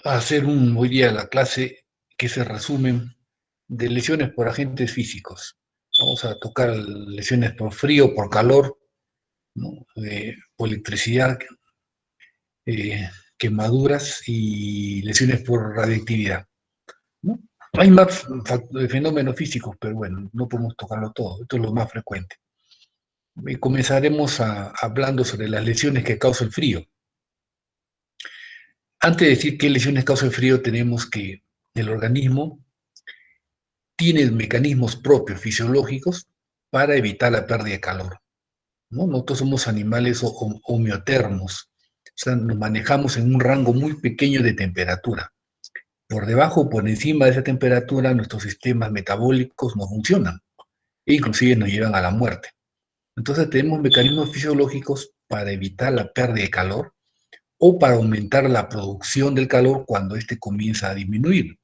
a hacer hoy día la clase que se resumen de lesiones por agentes físicos. Vamos a tocar lesiones por frío, por calor, ¿no? Por electricidad, eh, quemaduras y lesiones por radiactividad, ¿no? Hay más fenómenos físicos, pero bueno, no podemos tocarlo todo. Esto es lo más frecuente. Comenzaremos hablando sobre las lesiones que causa el frío. Antes de decir qué lesiones causa el frío, tenemos que el organismo tiene mecanismos propios fisiológicos para evitar la pérdida de calor, ¿no? Nosotros somos animales homeotermos, o sea, nos manejamos en un rango muy pequeño de temperatura. Por debajo o por encima de esa temperatura, nuestros sistemas metabólicos no funcionan e inclusive nos llevan a la muerte. Entonces tenemos mecanismos fisiológicos para evitar la pérdida de calor o para aumentar la producción del calor cuando éste comienza a disminuir,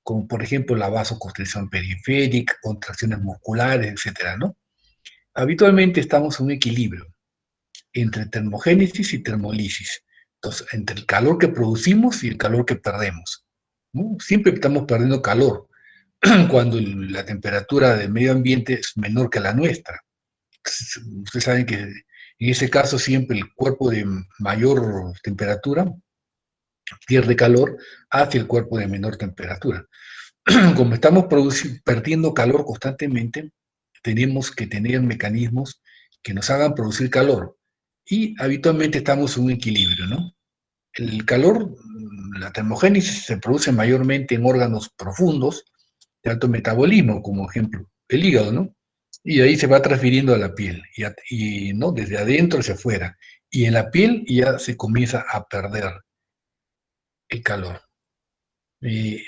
como por ejemplo la vasoconstricción periférica, contracciones musculares, etcétera, ¿no? Habitualmente estamos en un equilibrio entre termogénesis y termolisis, entonces entre el calor que producimos y el calor que perdemos, ¿no? Siempre estamos perdiendo calor cuando la temperatura del medio ambiente es menor que la nuestra. Ustedes saben que en ese caso siempre el cuerpo de mayor temperatura pierde calor hacia el cuerpo de menor temperatura. Como estamos perdiendo calor constantemente, tenemos que tener mecanismos que nos hagan producir calor. Y habitualmente estamos en un equilibrio, ¿no? El calor, la termogénesis se produce mayormente en órganos profundos de alto metabolismo, como ejemplo el hígado, ¿no? Y ahí se va transfiriendo a la piel, ¿no? Desde adentro hacia afuera. Y en la piel ya se comienza a perder el calor.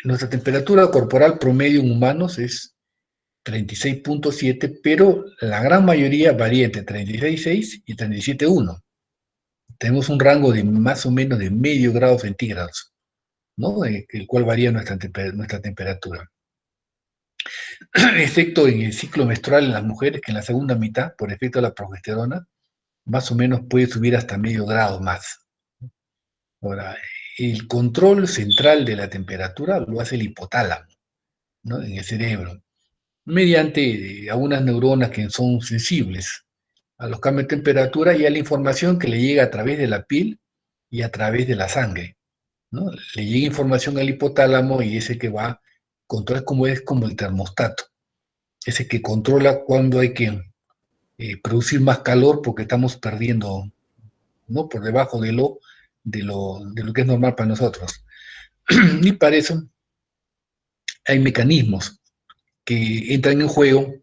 Nuestra temperatura corporal promedio en humanos es 36,7, pero la gran mayoría varía entre 36,6 y 37,1. Tenemos un rango de más o menos de medio grado centígrados, ¿no? El cual varía nuestra temperatura. Excepto en el ciclo menstrual en las mujeres, que en la segunda mitad, por efecto de la progesterona, más o menos puede subir hasta medio grado más. Ahora, el control central de la temperatura lo hace el hipotálamo, ¿no? En el cerebro, mediante algunas neuronas que son sensibles a los cambios de temperatura y a la información que le llega a través de la piel y a través de la sangre, ¿no? Le llega información al hipotálamo y ese que va a controlar como es como el termostato, ese que controla cuando hay que producir más calor porque estamos perdiendo, ¿no? Por debajo de lo que es normal para nosotros. Y para eso hay mecanismos que entran en juego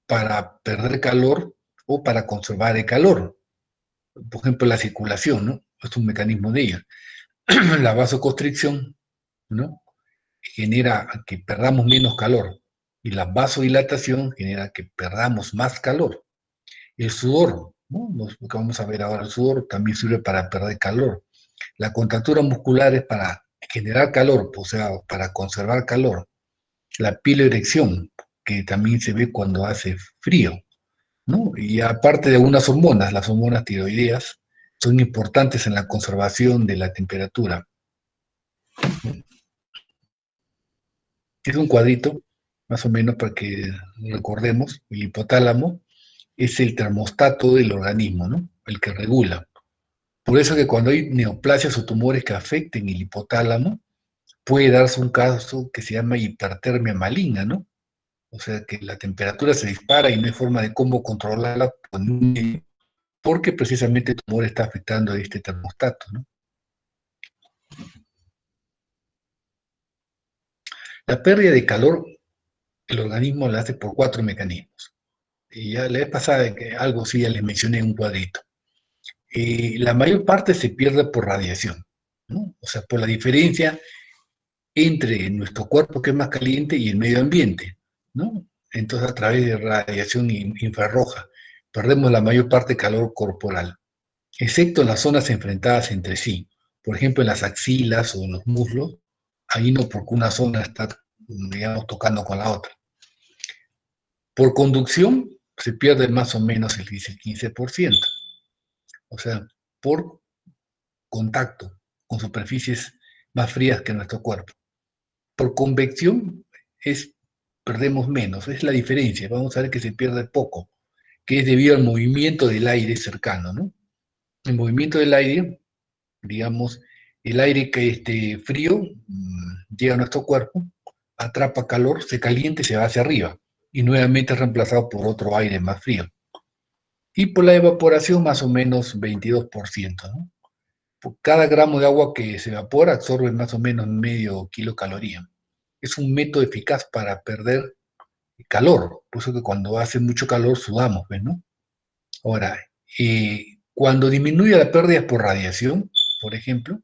para perder calor o para conservar el calor. Por ejemplo, la circulación, ¿no? Es un mecanismo de ella. La vasoconstricción, ¿no? Genera que perdamos menos calor. Y la vasodilatación genera que perdamos más calor. El sudor, ¿no? Lo que vamos a ver ahora, el sudor también sirve para perder calor. La contractura muscular es para generar calor, o sea, para conservar calor. La piloerección, que también se ve cuando hace frío, ¿no? Y aparte de algunas hormonas, las hormonas tiroideas son importantes en la conservación de la temperatura. Es un cuadrito, más o menos para que recordemos, el hipotálamo es el termostato del organismo, ¿no? El que regula. Por eso que cuando hay neoplasias o tumores que afecten el hipotálamo, puede darse un caso que se llama hipertermia maligna, ¿no? O sea que la temperatura se dispara y no hay forma de cómo controlarla porque precisamente el tumor está afectando a este termostato, ¿no? La pérdida de calor, el organismo la hace por cuatro mecanismos. Y ya la vez pasada que algo sí ya les mencioné un cuadrito. La mayor parte se pierde por radiación, ¿no? O sea, por la diferencia entre nuestro cuerpo que es más caliente y el medio ambiente, ¿no? Entonces a través de radiación infrarroja perdemos la mayor parte de calor corporal, excepto en las zonas enfrentadas entre sí, por ejemplo en las axilas o en los muslos, ahí no porque una zona está, digamos, tocando con la otra. Por conducción se pierde más o menos el 15%, o sea, por contacto con superficies más frías que nuestro cuerpo. Por convección perdemos menos, es la diferencia. Vamos a ver que se pierde poco, que es debido al movimiento del aire cercano, ¿no? El movimiento del aire, digamos, el aire que frío llega a nuestro cuerpo, atrapa calor, se calienta y se va hacia arriba, y nuevamente es reemplazado por otro aire más frío. Y por la evaporación, más o menos 22%, ¿no? Por cada gramo de agua que se evapora, absorbe más o menos medio kilocaloría. Es un método eficaz para perder calor, por eso que cuando hace mucho calor sudamos, ¿ves, no? Ahora, cuando disminuye la pérdida por radiación, por ejemplo,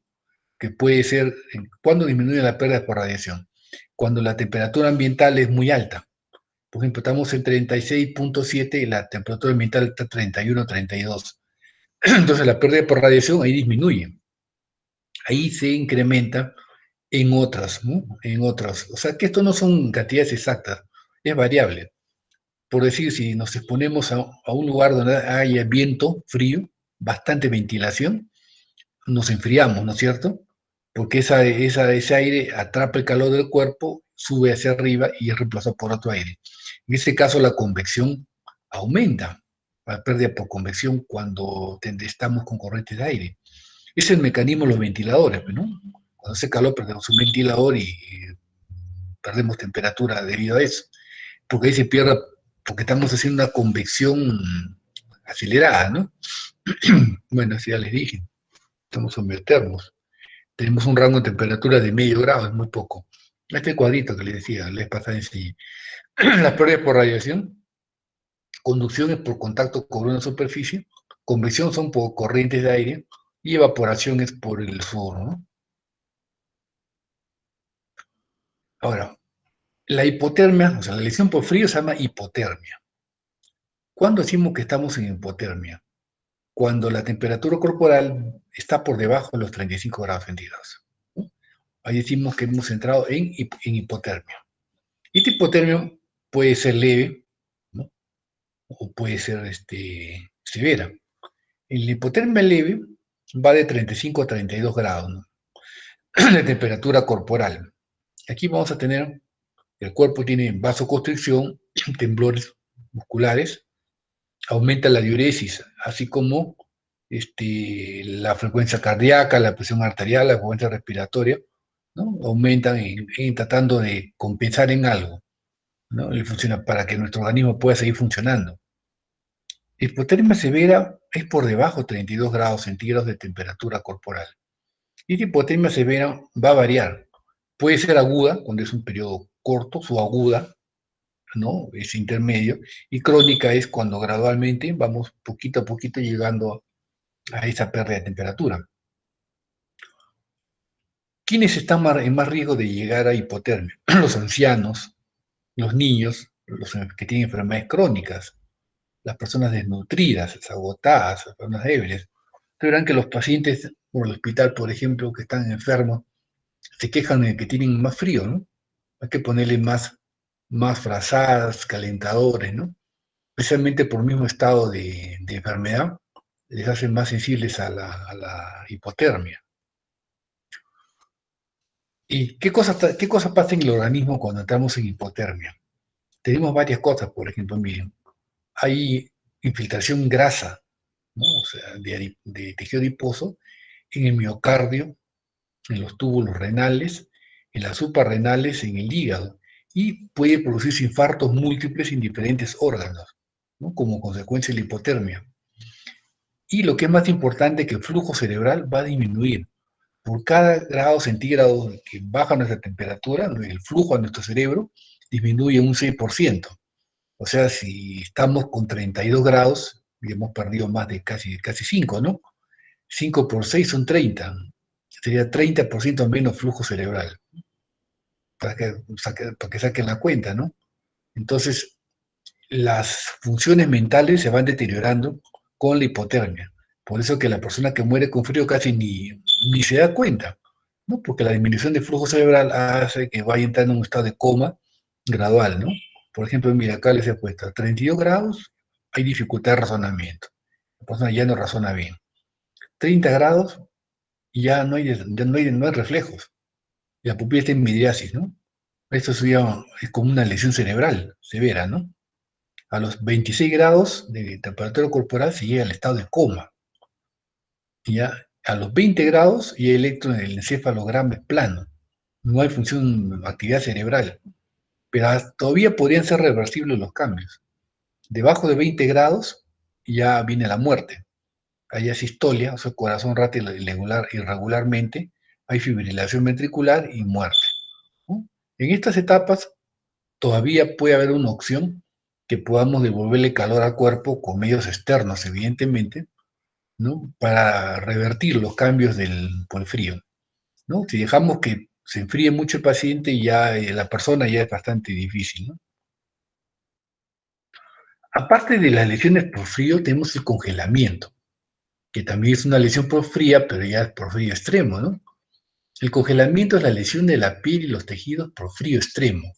que puede ser, ¿cuándo disminuye la pérdida por radiación? Cuando la temperatura ambiental es muy alta. Por ejemplo, estamos en 36.7 y la temperatura ambiental está 31, 32. Entonces la pérdida por radiación ahí disminuye. Ahí se incrementa en otras, ¿no? En otras. O sea que esto no son cantidades exactas, es variable. Por decir, si nos exponemos a un lugar donde haya viento frío, bastante ventilación, nos enfriamos, ¿no es cierto? Porque ese aire atrapa el calor del cuerpo, sube hacia arriba y es reemplazado por otro aire. En ese caso, la convección aumenta, la pérdida por convección cuando estamos con corrientes de aire. Es el mecanismo de los ventiladores, ¿no? Cuando hace calor perdemos un ventilador y perdemos temperatura debido a eso. Porque ahí se pierde, porque estamos haciendo una convección acelerada, ¿no? Bueno, así ya les dije, estamos sometermos. Tenemos un rango de temperatura de medio grado, es muy poco. Este cuadrito que les decía, les pasa en sí. Las pérdidas por radiación, conducción es por contacto con una superficie, convección son por corrientes de aire y evaporación es por el sur, ¿no? Ahora, la hipotermia, o sea, la lesión por frío se llama hipotermia. ¿Cuándo decimos que estamos en hipotermia? Cuando la temperatura corporal está por debajo de los 35 grados centígrados, ¿no? Ahí decimos que hemos entrado en hipotermia. Y esta hipotermia puede ser leve, ¿no? O puede ser severa. En la hipotermia leve va de 35 a 32 grados, ¿no? De temperatura corporal. Aquí vamos a tener, el cuerpo tiene vasoconstricción, temblores musculares, aumenta la diuresis, así como la frecuencia cardíaca, la presión arterial, la frecuencia respiratoria, ¿no? Aumentan tratando de compensar en algo, ¿no? Y funciona para que nuestro organismo pueda seguir funcionando. Hipotermia severa es por debajo de 32 grados centígrados de temperatura corporal. Y esta hipotermia severa va a variar. Puede ser aguda, cuando es un periodo corto, subaguda, ¿no? Es intermedio, y crónica es cuando gradualmente vamos poquito a poquito llegando a esa pérdida de temperatura. ¿Quiénes están en más riesgo de llegar a hipotermia? Los ancianos, los niños, los que tienen enfermedades crónicas, las personas desnutridas, agotadas, las personas débiles. Ustedes verán que los pacientes por el hospital, por ejemplo, que están enfermos, se quejan de que tienen más frío, ¿no? Hay que ponerle más frazadas, calentadores, ¿no? Especialmente por el mismo estado de enfermedad, les hacen más sensibles a la hipotermia. ¿Y qué cosa pasa en el organismo cuando estamos en hipotermia? Tenemos varias cosas, por ejemplo, miren, hay infiltración grasa, ¿no? O sea, de tejido adiposo en el miocardio, en los túbulos renales, en las suprarrenales, en el hígado, y puede producirse infartos múltiples en diferentes órganos, ¿no? Como consecuencia de la hipotermia. Y lo que es más importante, que el flujo cerebral va a disminuir. Por cada grado centígrado que baja nuestra temperatura, el flujo a nuestro cerebro disminuye un 6%. O sea, si estamos con 32 grados, y hemos perdido más de casi 5, ¿no? 5 por 6 son 30. Sería 30% menos flujo cerebral, para que saquen la cuenta, ¿no? Entonces, las funciones mentales se van deteriorando con la hipotermia. Por eso que la persona que muere con frío casi ni se da cuenta, ¿no? Porque la disminución de flujo cerebral hace que vaya entrando en un estado de coma gradual, ¿no? Por ejemplo, mira, acá les he puesto 32 grados, hay dificultad de razonamiento. La persona ya no razona bien. 30 grados, ya no hay reflejos. la pupila está en midriasis, ¿no? Esto es como una lesión cerebral severa, ¿no? A los 26 grados de temperatura corporal se llega al estado de coma. Y ya a los 20 grados y el electro en el encefalograma es plano. No hay función, actividad cerebral. Pero todavía podrían ser reversibles los cambios. Debajo de 20 grados ya viene la muerte. Hay asistolia, o sea, corazón late irregularmente, hay fibrilación ventricular y muerte, ¿no? En estas etapas todavía puede haber una opción que podamos devolverle calor al cuerpo con medios externos, evidentemente, ¿no? Para revertir los cambios por el frío, ¿no? Si dejamos que se enfríe mucho el paciente, ya la persona ya es bastante difícil, ¿no? Aparte de las lesiones por frío, tenemos el congelamiento, que también es una lesión por fría, pero ya es por frío extremo, ¿no? El congelamiento es la lesión de la piel y los tejidos por frío extremo,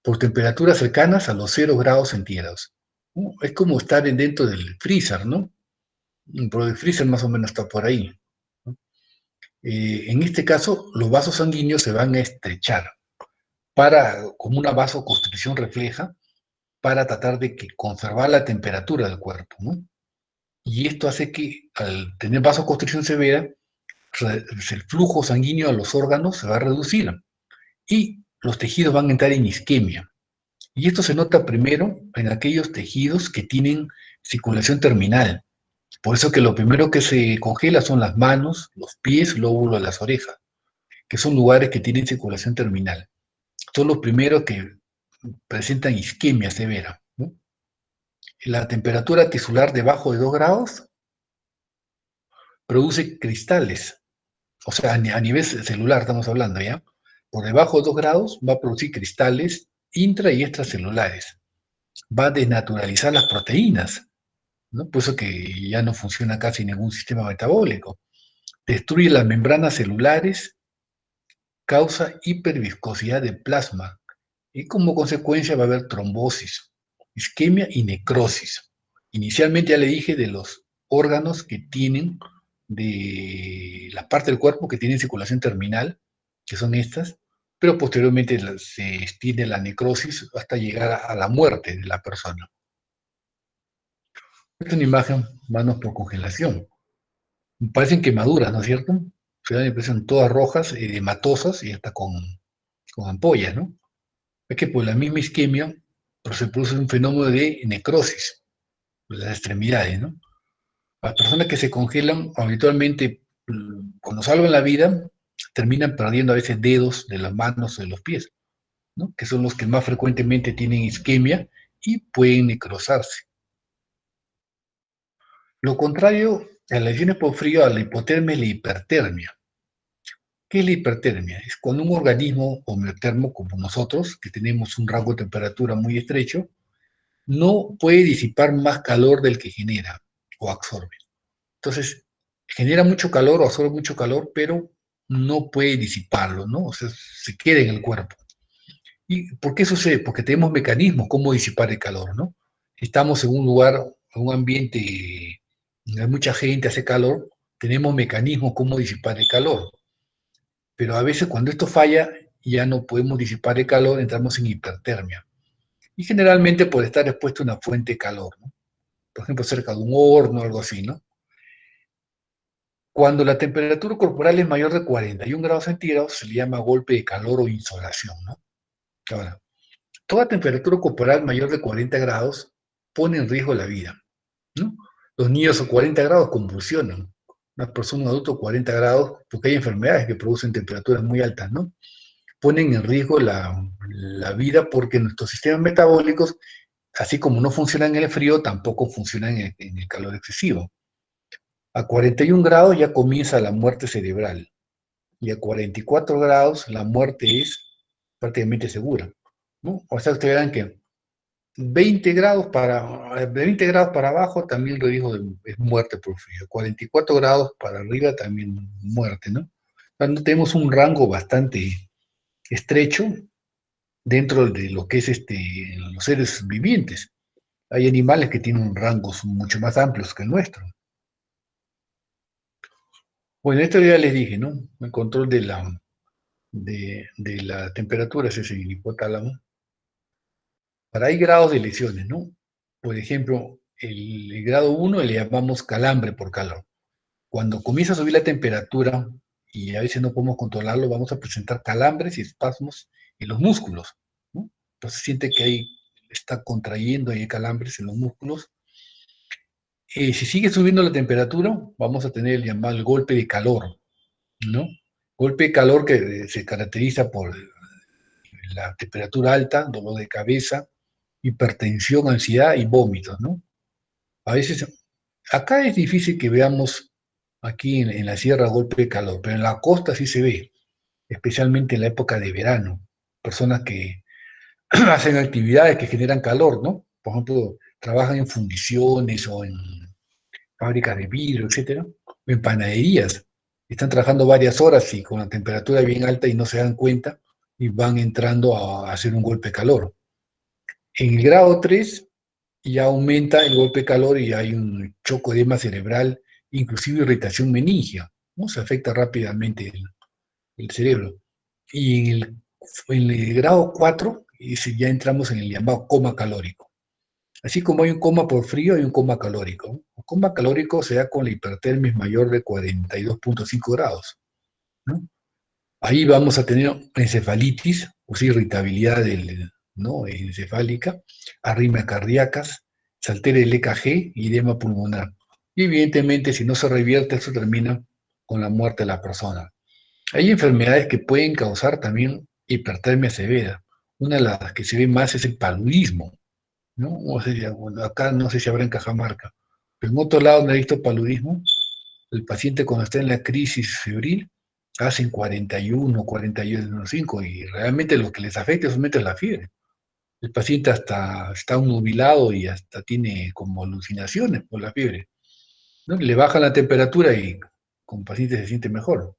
por temperaturas cercanas a los 0 grados centígrados, ¿no? Es como estar dentro del freezer, ¿no? Pero el freezer más o menos está por ahí, ¿no? En este caso, los vasos sanguíneos se van a estrechar como una vasoconstricción refleja, para tratar de conservar la temperatura del cuerpo, ¿no? Y esto hace que al tener vasoconstricción severa, el flujo sanguíneo a los órganos se va a reducir y los tejidos van a entrar en isquemia. Y esto se nota primero en aquellos tejidos que tienen circulación terminal. Por eso que lo primero que se congela son las manos, los pies, lóbulo de las orejas, que son lugares que tienen circulación terminal. Son los primeros que presentan isquemia severa, ¿no? La temperatura tisular debajo de 2 grados produce cristales, o sea, a nivel celular estamos hablando, ¿ya? Por debajo de 2 grados va a producir cristales intra y extracelulares, va a desnaturalizar las proteínas, ¿no? Por eso que ya no funciona casi ningún sistema metabólico. Destruye las membranas celulares, causa hiperviscosidad de plasma y como consecuencia va a haber trombosis, isquemia y necrosis. Inicialmente ya le dije de los órganos que tienen, de la parte del cuerpo que tienen circulación terminal, que son estas, pero posteriormente se extiende la necrosis hasta llegar a la muerte de la persona. Esta es una imagen, manos por congelación. Parecen quemaduras, ¿no es cierto? Se da la impresión todas rojas, hematosas y hasta con ampollas, ¿no? Es que por la misma isquemia se produce un fenómeno de necrosis de las extremidades, ¿no? Las personas que se congelan habitualmente, cuando salvan la vida, terminan perdiendo a veces dedos de las manos o de los pies, ¿no? Que son los que más frecuentemente tienen isquemia y pueden necrosarse. Lo contrario a las lesiones por frío, a la hipotermia y la hipertermia. ¿Qué es la hipertermia? Es cuando un organismo homeotermo como nosotros, que tenemos un rango de temperatura muy estrecho, no puede disipar más calor del que genera o absorbe. Entonces, genera mucho calor o absorbe mucho calor, pero no puede disiparlo, ¿no? O sea, se queda en el cuerpo. ¿Y por qué sucede? Porque tenemos mecanismos cómo disipar el calor, ¿no? Estamos en un lugar, en un ambiente donde hay mucha gente, hace calor, tenemos mecanismos cómo disipar el calor. Pero a veces cuando esto falla, ya no podemos disipar el calor, entramos en hipertermia. Y generalmente por estar expuesto a una fuente de calor, ¿no? Por ejemplo, cerca de un horno o algo así, ¿no? Cuando la temperatura corporal es mayor de 41 grados centígrados, se le llama golpe de calor o insolación, ¿no? Ahora, toda temperatura corporal mayor de 40 grados pone en riesgo la vida, ¿no? Los niños a 40 grados convulsionan. Una persona adulta a 40 grados, porque hay enfermedades que producen temperaturas muy altas, ¿no? Ponen en riesgo la vida porque nuestros sistemas metabólicos, así como no funcionan en el frío, tampoco funcionan en el calor excesivo. A 41 grados ya comienza la muerte cerebral y a 44 grados la muerte es prácticamente segura, ¿no? O sea, ustedes verán que 20 grados para abajo también el riesgo es muerte por frío, 44 grados para arriba también muerte, ¿no? Cuando tenemos un rango bastante estrecho dentro de lo que es los seres vivientes. Hay animales que tienen rangos mucho más amplios que el nuestro. Bueno, esto ya les dije, ¿no? El control de de la temperatura, ese es el hipotálamo. Para hay grados de lesiones, ¿no? Por ejemplo, el grado 1 le llamamos calambre por calor. Cuando comienza a subir la temperatura y a veces no podemos controlarlo, vamos a presentar calambres y espasmos en los músculos, ¿no? Entonces siente que ahí está contrayendo, hay calambres en los músculos. Si sigue subiendo la temperatura, vamos a tener el llamado el golpe de calor, ¿no? Golpe de calor que se caracteriza por la temperatura alta, dolor de cabeza, hipertensión, ansiedad y vómitos, ¿no? A veces, acá es difícil que veamos aquí en la sierra golpe de calor, pero en la costa sí se ve, especialmente en la época de verano. Personas que hacen actividades que generan calor, ¿no? Por ejemplo, trabajan en fundiciones o en fábricas de vidrio, etcétera, o en panaderías. Están trabajando varias horas y con la temperatura bien alta y no se dan cuenta y van entrando a hacer un golpe de calor. En el grado 3 ya aumenta el golpe de calor y hay un chocoedema cerebral, inclusive irritación meningia, ¿no? Se afecta rápidamente el cerebro. Y en el grado 4 ya entramos en el llamado coma calórico. Así como hay un coma por frío, hay un coma calórico. Un coma calórico se da con la hipertermia mayor de 42,5 grados, ¿no? Ahí vamos a tener encefalitis, o sea, irritabilidad ¿no? encefálica, arritmias cardíacas, se altera el EKG y edema pulmonar. Y evidentemente, si no se revierte, eso termina con la muerte de la persona. Hay enfermedades que pueden causar también hipertermia severa. Una de las que se ve más es el paludismo, ¿no? O sea, bueno, acá no sé si habrá en Cajamarca, pero en otro lado donde he visto paludismo, el paciente cuando está en la crisis febril, hacen 41, 41,5 y realmente lo que les afecta es solamente la fiebre. El paciente hasta está nubilado y hasta tiene como alucinaciones por la fiebre, ¿no? Le baja la temperatura y con paciente se siente mejor.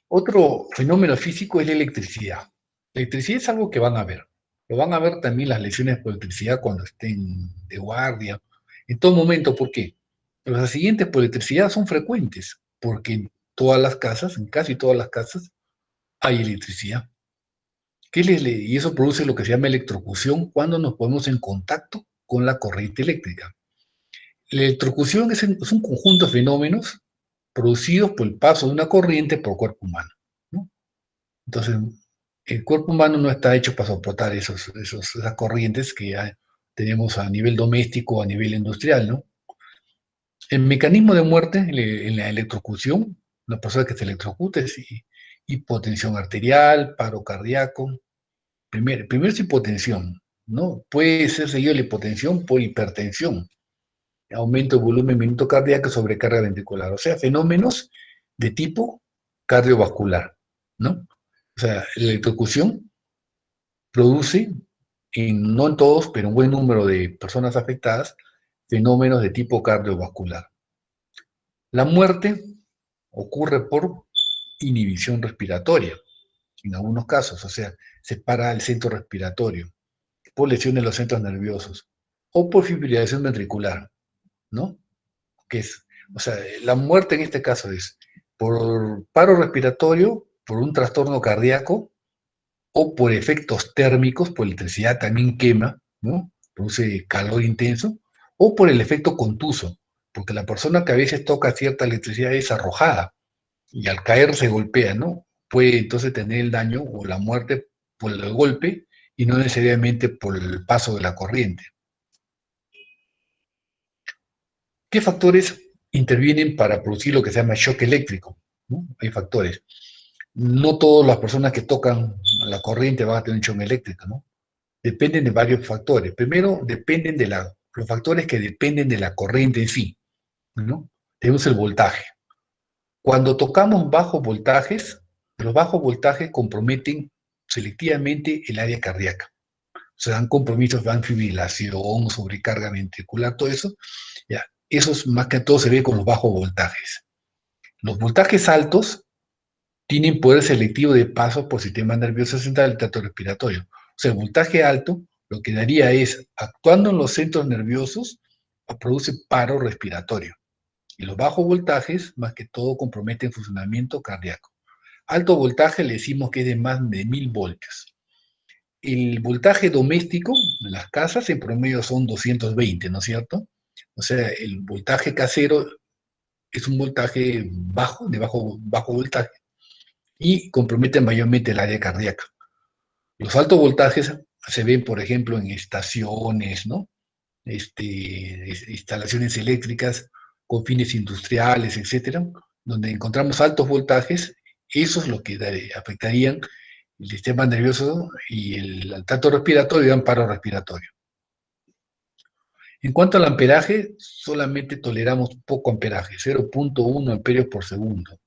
Otro fenómeno físico es la electricidad. La electricidad es algo que van a ver. Lo van a ver también las lesiones por electricidad cuando estén de guardia, en todo momento. ¿Por qué? Los accidentes por electricidad son frecuentes, porque en todas las casas, en casi todas las casas, hay electricidad. Y eso produce lo que se llama electrocución cuando nos ponemos en contacto con la corriente eléctrica. La electrocución es un conjunto de fenómenos producidos por el paso de una corriente por el cuerpo humano, ¿no? Entonces, el cuerpo humano no está hecho para soportar esas corrientes que tenemos a nivel doméstico o a nivel industrial, ¿no? El mecanismo de muerte en la electrocución, una persona que se electrocuta es hipotensión arterial, paro cardíaco. Primero es hipotensión, ¿no? Puede ser seguido la hipotensión por hipertensión, aumento de volumen minuto cardíaco, sobrecarga ventricular, o sea, fenómenos de tipo cardiovascular, ¿no? O sea, la electrocución produce, no en todos, pero un buen número de personas afectadas, fenómenos de tipo cardiovascular. La muerte ocurre por inhibición respiratoria, en algunos casos, o sea, se para el centro respiratorio, por lesiones de los centros nerviosos, o por fibrilación ventricular, ¿no? Que es, o sea, la muerte en este caso es por paro respiratorio, por un trastorno cardíaco, o por efectos térmicos, por electricidad también quema, ¿no? Produce calor intenso, o por el efecto contuso, porque la persona que a veces toca cierta electricidad es arrojada y al caer se golpea, ¿no? Puede entonces tener el daño o la muerte por el golpe y no necesariamente por el paso de la corriente. ¿Qué factores intervienen para producir lo que se llama shock eléctrico? ¿No? Hay factores. No todas las personas que tocan la corriente van a tener un shock eléctrico, ¿no? Dependen de varios factores. Primero, dependen de los factores que dependen de la corriente en sí, ¿no? Tenemos el voltaje. Cuando tocamos bajos voltajes, los bajos voltajes comprometen selectivamente el área cardíaca. Se dan compromisos, dan fibrilación, sobrecarga ventricular, todo eso. Ya, eso es, más que todo se ve con los bajos voltajes. Los voltajes altos tienen poder selectivo de paso por sistema nervioso central y tracto respiratorio. O sea, el voltaje alto lo que daría es, actuando en los centros nerviosos, produce paro respiratorio. Y los bajos voltajes, más que todo, comprometen funcionamiento cardíaco. Alto voltaje le decimos que es de más de 1000 voltios. El voltaje doméstico en las casas en promedio son 220, ¿no es cierto? O sea, el voltaje casero es un voltaje bajo, de bajo voltaje, y compromete mayormente el área cardíaca. Los altos voltajes se ven, por ejemplo, en estaciones, ¿no? Instalaciones eléctricas con fines industriales, etcétera, donde encontramos altos voltajes. Eso es lo que afectarían el sistema nervioso y el tracto respiratorio y el paro respiratorio. En cuanto al amperaje, solamente toleramos poco amperaje, 0.1 amperios por segundo.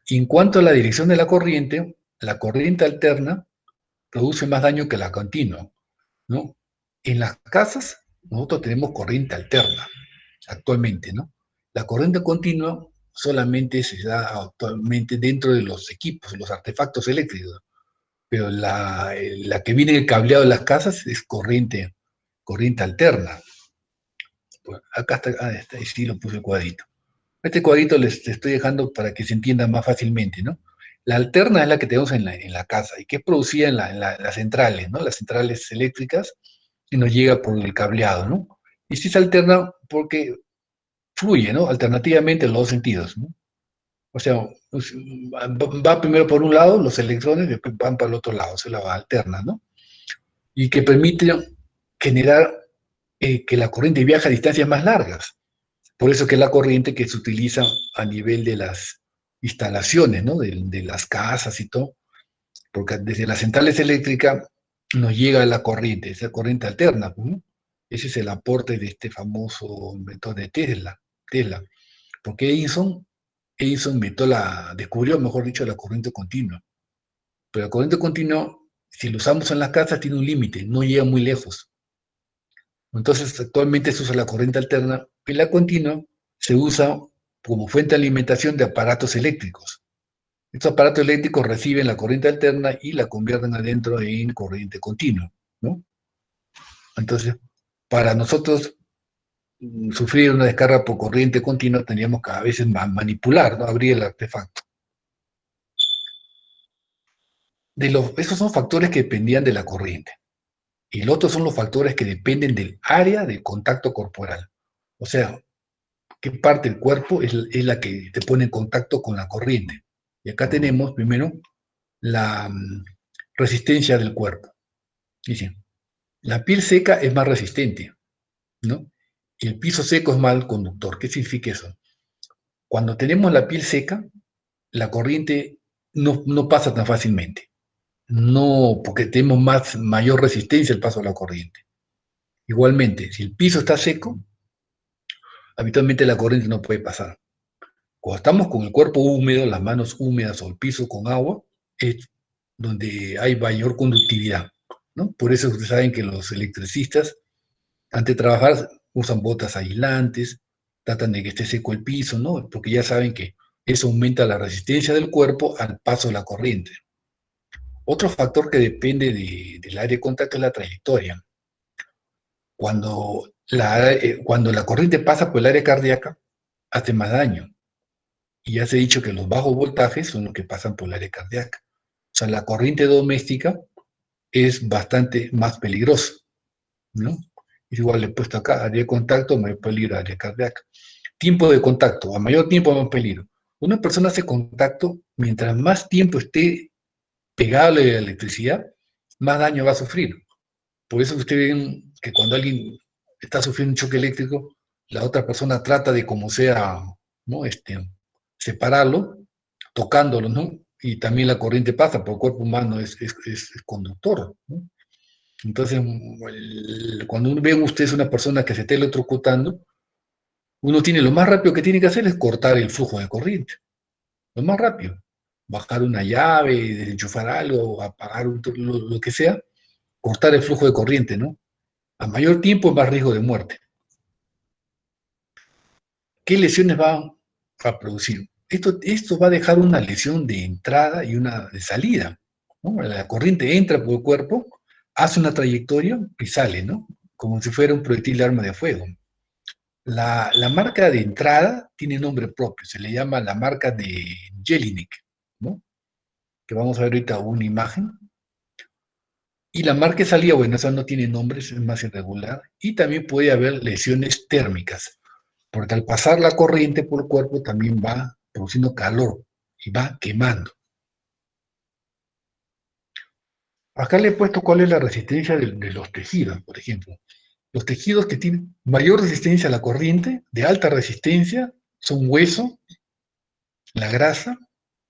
Y en cuanto a la dirección de la corriente alterna produce más daño que la continua, ¿no? En las casas, nosotros tenemos corriente alterna actualmente, ¿no? La corriente continua solamente se da actualmente dentro de los equipos, los artefactos eléctricos, pero la que viene en el cableado de las casas es corriente alterna. Pues acá está, sí lo puse el cuadrito. Este cuadrito les estoy dejando para que se entienda más fácilmente, ¿no? La alterna es la que tenemos en la casa y que es producida en las centrales, ¿no? Las centrales eléctricas y nos llega por el cableado, ¿no? Y sí se alterna porque fluye, ¿no? Alternativamente en los dos sentidos, ¿no? O sea, pues, va primero por un lado los electrones, después van para el otro lado, se la alterna, ¿no? Y que permite generar que la corriente viaje a distancias más largas. Por eso que es la corriente que se utiliza a nivel de las instalaciones, ¿no? De las casas y todo, porque desde las centrales eléctricas nos llega la corriente, esa corriente alterna, ¿no? Ese es el aporte de este famoso inventor de Tesla, porque Edison descubrió, mejor dicho, la corriente continua. Pero la corriente continua, si lo usamos en las casas, tiene un límite, no llega muy lejos. Entonces, actualmente se usa la corriente alterna y la continua se usa como fuente de alimentación de aparatos eléctricos. Estos aparatos eléctricos reciben la corriente alterna y la convierten adentro en corriente continua, ¿no? Entonces, para nosotros sufrir una descarga por corriente continua, teníamos que a veces manipular, ¿no? Abrir el artefacto. Esos son factores que dependían de la corriente. Y los otros son los factores que dependen del área de contacto corporal. O sea, qué parte del cuerpo es la que te pone en contacto con la corriente. Y acá tenemos primero la resistencia del cuerpo. Dice, la piel seca es más resistente, ¿no? Y el piso seco es mal conductor. ¿Qué significa eso? Cuando tenemos la piel seca, la corriente no pasa tan fácilmente. No, porque tenemos mayor resistencia al paso de la corriente. Igualmente, si el piso está seco, habitualmente la corriente no puede pasar. Cuando estamos con el cuerpo húmedo, las manos húmedas o el piso con agua, es donde hay mayor conductividad, ¿no? Por eso ustedes saben que los electricistas, antes de trabajar, usan botas aislantes, tratan de que esté seco el piso, ¿no? Porque ya saben que eso aumenta la resistencia del cuerpo al paso de la corriente. Otro factor que depende del área de contacto es la trayectoria. Cuando la corriente pasa por el área cardíaca, hace más daño. Y ya se ha dicho que los bajos voltajes son los que pasan por el área cardíaca. O sea, la corriente doméstica es bastante más peligrosa, ¿no? Es igual le he puesto acá, área de contacto, mayor peligro, área cardíaca. Tiempo de contacto, a mayor tiempo, más peligro. Una persona hace contacto, mientras más tiempo esté pegado a la electricidad, más daño va a sufrir. Por eso ustedes ven que cuando alguien está sufriendo un choque eléctrico, la otra persona trata de como sea, ¿no? Separarlo, tocándolo, ¿no? Y también la corriente pasa, porque el cuerpo humano es conductor, ¿no? Entonces, cuando ven ustedes una persona que se está electrocutando, uno tiene lo más rápido que tiene que hacer es cortar el flujo de corriente. Lo más rápido. Bajar una llave, enchufar algo, apagar lo que sea, cortar el flujo de corriente, ¿no? A mayor tiempo, más riesgo de muerte. ¿Qué lesiones va a producir? Esto va a dejar una lesión de entrada y una de salida, ¿no? La corriente entra por el cuerpo, hace una trayectoria y sale, ¿no? Como si fuera un proyectil de arma de fuego. La marca de entrada tiene nombre propio, se le llama la marca de Jelinek, ¿no? Que vamos a ver ahorita una imagen. Y la marca de salida, bueno, esa no tiene nombre, es más irregular. Y también puede haber lesiones térmicas, porque al pasar la corriente por el cuerpo también va produciendo calor y va quemando. Acá le he puesto cuál es la resistencia de los tejidos, por ejemplo. Los tejidos que tienen mayor resistencia a la corriente, de alta resistencia, son hueso, la grasa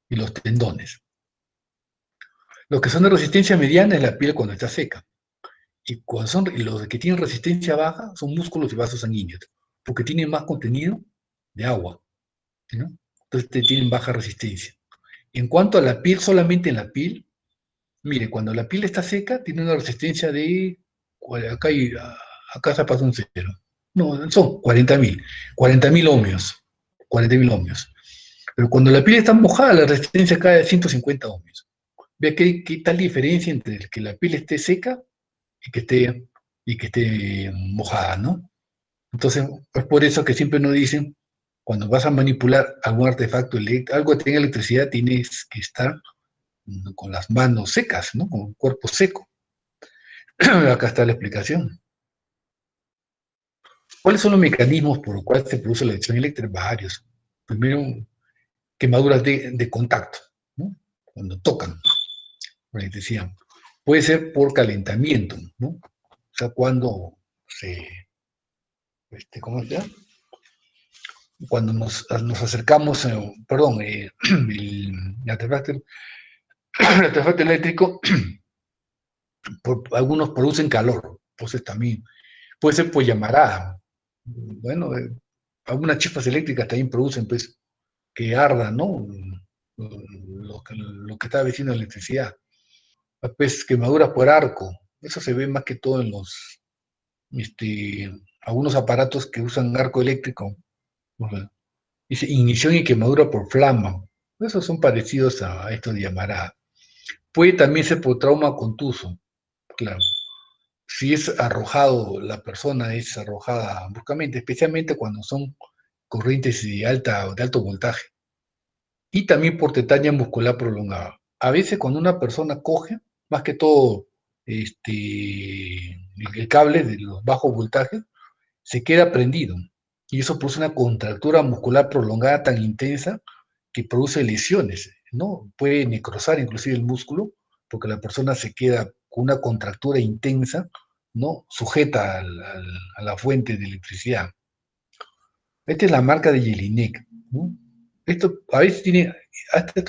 y los tendones. Los que son de resistencia mediana es la piel cuando está seca. Y los que tienen resistencia baja son músculos y vasos sanguíneos, porque tienen más contenido de agua, ¿no? Entonces tienen baja resistencia. En cuanto a la piel, solamente en la piel, mire, cuando la piel está seca, tiene una resistencia de, acá, acá se pasa un cero. No, son 40.000 ohmios. 40.000 ohmios. Pero cuando la piel está mojada, la resistencia cae a 150 ohmios. Ve qué tal diferencia entre el que la piel esté seca y que esté mojada, ¿no? Entonces, es por eso que siempre nos dicen, cuando vas a manipular algún artefacto eléctrico, algo que tenga electricidad, tienes que estar con las manos secas, ¿no? Con el cuerpo seco. Acá está la explicación. ¿Cuáles son los mecanismos por los cuales se produce la elección eléctrica? Varios. Primero, quemaduras de contacto, ¿no? Cuando tocan la electricidad. Puede ser por calentamiento, ¿no? O sea, cuando ¿cómo se llama? Cuando nos acercamos, perdón, el artefacto, el artefacto eléctrico, algunos producen calor, entonces también puede ser por llamarada. Bueno, algunas chispas eléctricas también producen, pues, que arda, ¿no? Lo que está vecino de electricidad. Pues, quemaduras por arco, eso se ve más que todo en algunos aparatos que usan arco eléctrico. Dice ignición y quemadura por flama. Esos son parecidos a estos de llamarada. Puede también ser por trauma contuso, claro. Si es arrojado, la persona es arrojada bruscamente, especialmente cuando son corrientes de alto voltaje. Y también por tetania muscular prolongada. A veces cuando una persona coge, más que todo el cable de los bajos voltajes, se queda prendido. Y eso produce una contractura muscular prolongada tan intensa que produce lesiones, ¿no? Puede necrosar inclusive el músculo, porque la persona se queda con una contractura intensa, ¿no? Sujeta a la fuente de electricidad. Esta es la marca de Jelinek, ¿no? Esto a veces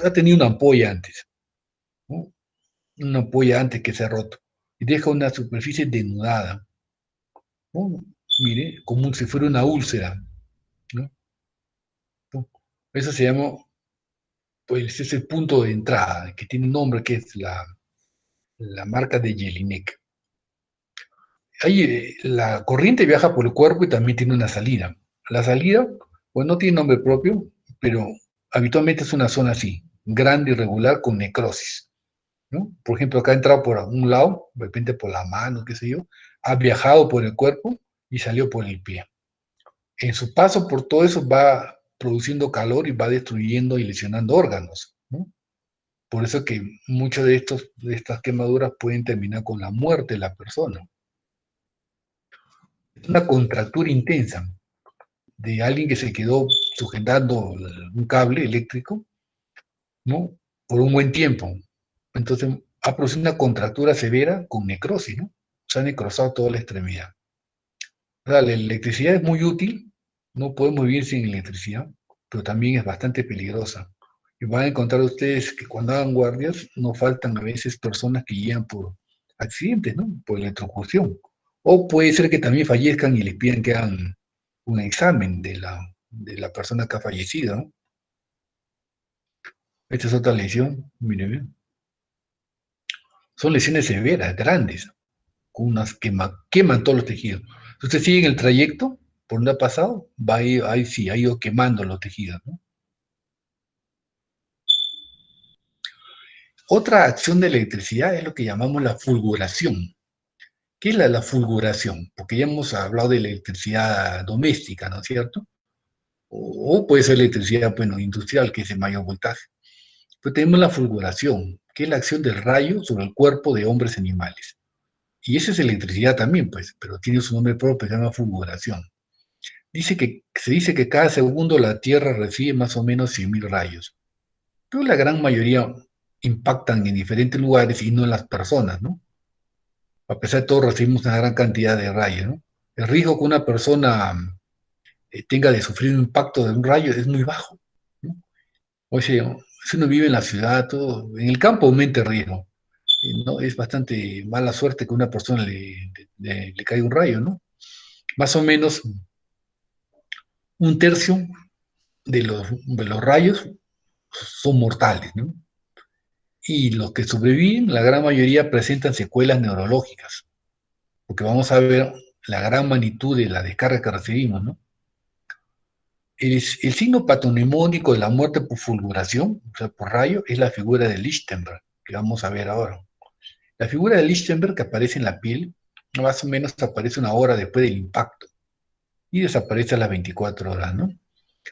ha tenido una ampolla antes, ¿no? Una ampolla antes que se ha roto. Y deja una superficie denudada, ¿no? Mire, como si fuera una úlcera, ¿no? Eso se llama, pues, es el punto de entrada, que tiene un nombre que es la marca de Jelinek. Ahí, la corriente viaja por el cuerpo y también tiene una salida. La salida, pues no tiene nombre propio, pero habitualmente es una zona así, grande, irregular, con necrosis, ¿no? Por ejemplo, acá ha entrado por un lado, de repente por la mano, qué sé yo, ha viajado por el cuerpo y salió por el pie. En su paso por todo eso va produciendo calor y va destruyendo y lesionando órganos, ¿no? Por eso que muchas de estas quemaduras pueden terminar con la muerte de la persona. Es una contractura intensa de alguien que se quedó sujetando un cable eléctrico, ¿no? Por un buen tiempo. Entonces ha producido una contractura severa con necrosis, ¿no? Se ha necrosado toda la extremidad. O sea, la electricidad es muy útil, no podemos vivir sin electricidad, pero también es bastante peligrosa. Y van a encontrar ustedes que cuando hagan guardias no faltan a veces personas que llegan por accidentes, ¿no? Por electrocución. O puede ser que también fallezcan y les pidan que hagan un examen de la persona que ha fallecido, ¿no? Esta es otra lesión, mire bien. Son lesiones severas, grandes, con unas queman todos los tejidos. Si usted sigue en el trayecto por donde ha pasado, va a ir, ahí sí, ha ido quemando los tejidos, ¿no? Otra acción de la electricidad es lo que llamamos la fulguración. ¿Qué es la fulguración? Porque ya hemos hablado de la electricidad doméstica, ¿no es cierto? O puede ser electricidad, bueno, industrial, que es de mayor voltaje. Pero tenemos la fulguración, que es la acción del rayo sobre el cuerpo de hombres y animales. Y esa es electricidad también, pues, pero tiene su nombre propio, se llama fulguración. Se dice que cada segundo la Tierra recibe más o menos 100.000 rayos, pero la gran mayoría impactan en diferentes lugares y no en las personas, ¿no? A pesar de todo, recibimos una gran cantidad de rayos, ¿no? El riesgo que una persona tenga de sufrir un impacto de un rayo es muy bajo, ¿no? O sea, si uno vive en la ciudad, todo, en el campo aumenta el riesgo. ¿No? Es bastante mala suerte que a una persona le caiga un rayo, ¿no? Más o menos un tercio de los rayos son mortales, ¿no? Y los que sobreviven, la gran mayoría presentan secuelas neurológicas, porque vamos a ver la gran magnitud de la descarga que recibimos, ¿no? El signo patonimónico de la muerte por fulguración, o sea, por rayo, es la figura de Lichtenberg, que vamos a ver ahora. La figura de Lichtenberg que aparece en la piel, más o menos aparece una hora después del impacto y desaparece a las 24 horas, ¿no?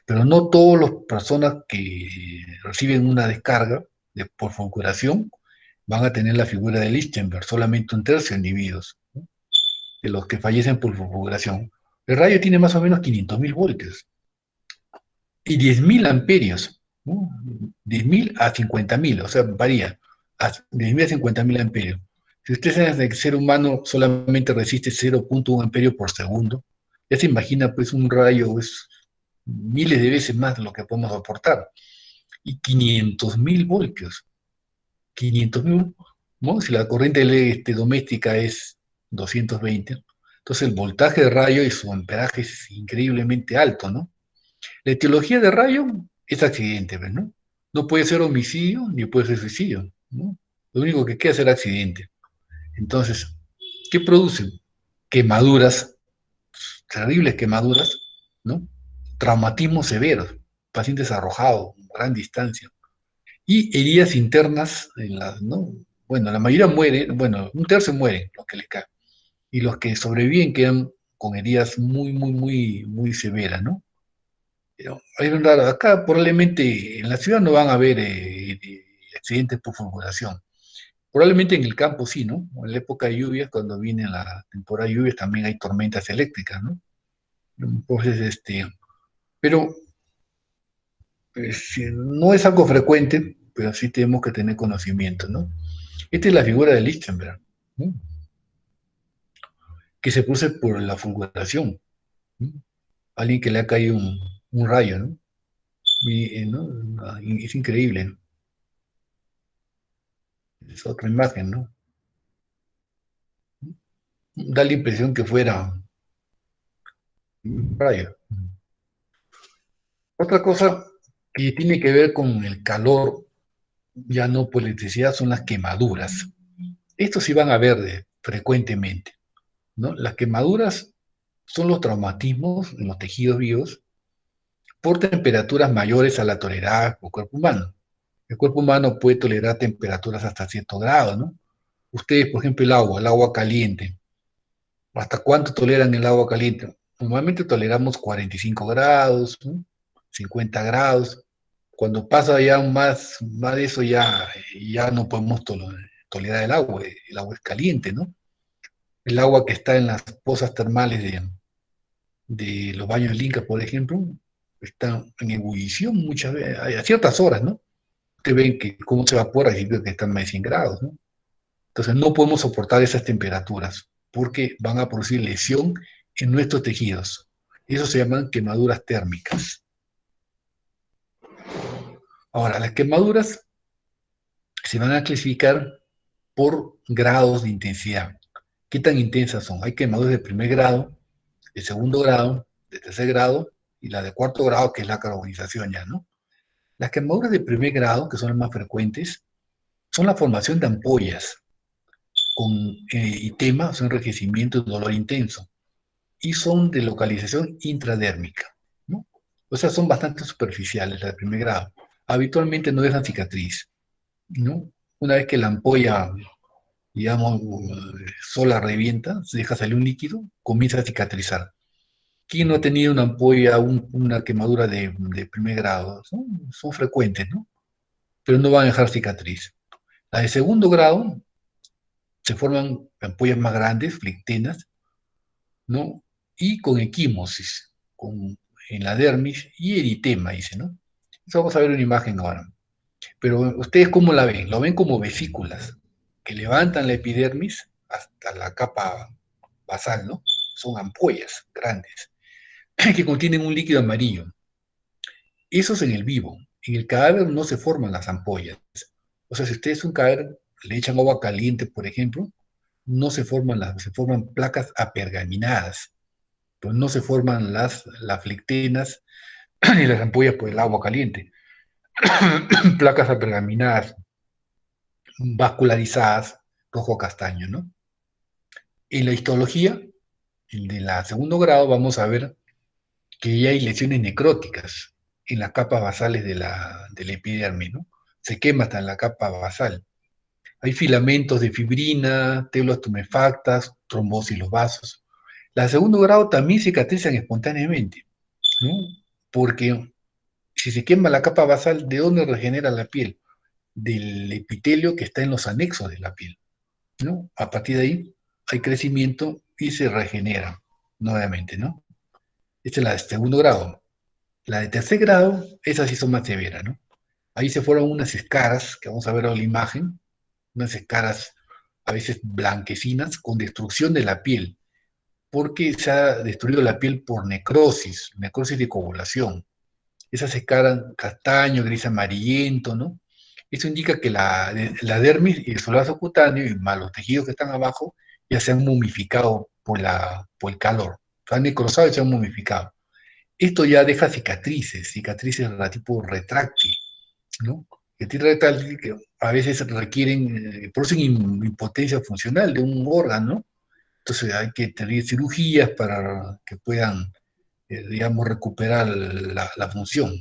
Pero no todas las personas que reciben una descarga por fulguración van a tener la figura de Lichtenberg, solamente un tercio de individuos, ¿no? De los que fallecen por fulguración. El rayo tiene más o menos 500.000 voltios y 10.000 amperios, ¿no? 10.000 a 50.000, o sea, varía, 10.000 a 50.000 amperios. Si usted sabe que el ser humano solamente resiste 0,1 amperio por segundo, ya se imagina pues un rayo es miles de veces más de lo que podemos soportar. Y 500.000 voltios, 500.000, ¿no? Si la corriente doméstica es 220, entonces el voltaje de rayo y su amperaje es increíblemente alto, ¿no? La etiología de rayo es accidente, ¿ves? ¿No? No puede ser homicidio ni puede ser suicidio, ¿no? Lo único que queda es ser accidente. Entonces, ¿qué producen? Quemaduras, terribles quemaduras, ¿no? Traumatismos severos, pacientes arrojados, a gran distancia, y heridas internas, ¿no? Bueno, la mayoría muere, bueno, un tercio muere, los que les caen, y los que sobreviven quedan con heridas muy, muy, muy, muy severas, ¿no? Pero hay un raro, acá probablemente en la ciudad no van a haber accidentes por fulguración. Probablemente en el campo sí, ¿no? En la época de lluvias, cuando viene la temporada de lluvias, también hay tormentas eléctricas, ¿no? Entonces, pero sí, no es algo frecuente, pero sí tenemos que tener conocimiento, ¿no? Esta es la figura de Lichtenberg, ¿no? Que se produce por la fulguración, ¿no? Alguien que le ha caído un rayo, ¿no? ¿No? Es increíble, ¿no? Es otra imagen, ¿no? Da la impresión que fuera un rayo. Otra cosa que tiene que ver con el calor, ya no por electricidad, son las quemaduras. Estos sí van a ver frecuentemente, ¿no? Las quemaduras son los traumatismos en los tejidos vivos por temperaturas mayores a la tolerada por el cuerpo humano. El cuerpo humano puede tolerar temperaturas hasta cierto grado, ¿no? Ustedes, por ejemplo, el agua caliente. ¿Hasta cuánto toleran el agua caliente? Normalmente toleramos 45 grados, ¿no? 50 grados. Cuando pasa ya más de eso, ya no podemos tolerar el agua es caliente, ¿no? El agua que está en las pozas termales de los baños del Inca, por ejemplo, está en ebullición muchas veces, a ciertas horas, ¿no? Ustedes ven que cómo se evapora y que están más de 100 grados, ¿no? Entonces no podemos soportar esas temperaturas porque van a producir lesión en nuestros tejidos. Eso se llaman quemaduras térmicas. Ahora, las quemaduras se van a clasificar por grados de intensidad. ¿Qué tan intensas son? Hay quemaduras de primer grado, de segundo grado, de tercer grado y la de cuarto grado, que es la carbonización ya, ¿no? Las quemaduras de primer grado, que son las más frecuentes, son la formación de ampollas con itema, son enrojecimiento y dolor intenso, y son de localización intradérmica, ¿no? O sea, son bastante superficiales las de primer grado. Habitualmente no dejan cicatriz, ¿no? Una vez que la ampolla digamos, sola revienta, se deja salir un líquido, comienza a cicatrizar. ¿Quién no ha tenido una ampolla, una quemadura de primer grado? Son frecuentes, ¿no? Pero no van a dejar cicatriz. La de segundo grado se forman ampollas más grandes, flictenas, ¿no? Y con equimosis, en la dermis y eritema, dice, ¿no? Eso vamos a ver una imagen ahora. Pero ustedes cómo la ven? Lo ven como vesículas que levantan la epidermis hasta la capa basal, ¿no? Son ampollas grandes que contienen un líquido amarillo. Eso es en el vivo. En el cadáver no se forman las ampollas. O sea, si ustedes un cadáver le echan agua caliente, por ejemplo, no se forman se forman placas apergaminadas, pues no se forman las flectenas ni las ampollas por el agua caliente. Placas apergaminadas, vascularizadas, rojo castaño, ¿no? En la histología, el de la segundo grado, vamos a ver que ya hay lesiones necróticas en las capas basales de la epidermis, ¿no? Se quema hasta en la capa basal. Hay filamentos de fibrina, télulas tumefactas, trombosis en los vasos. La de segundo grado también cicatrizan espontáneamente, ¿no? Porque si se quema la capa basal, ¿de dónde regenera la piel? Del epitelio que está en los anexos de la piel, ¿no? A partir de ahí hay crecimiento y se regenera nuevamente, ¿no? Esta es la de segundo grado. La de tercer grado, esas sí son más severas, ¿no? Ahí se fueron unas escaras, que vamos a ver en la imagen, unas escaras a veces blanquecinas con destrucción de la piel, porque se ha destruido la piel por necrosis de coagulación. Esas escaras castaño, gris amarillento, ¿no? Eso indica que la dermis y el solazo cutáneo y más los tejidos que están abajo ya se han momificado por el calor. Se han necrosado y se han momificado. Esto ya deja cicatrices de tipo retráctil, ¿no? Cicatrices retráctil que a veces requieren, producen impotencia funcional de un órgano, ¿no? Entonces hay que tener cirugías para que puedan, digamos, recuperar la función.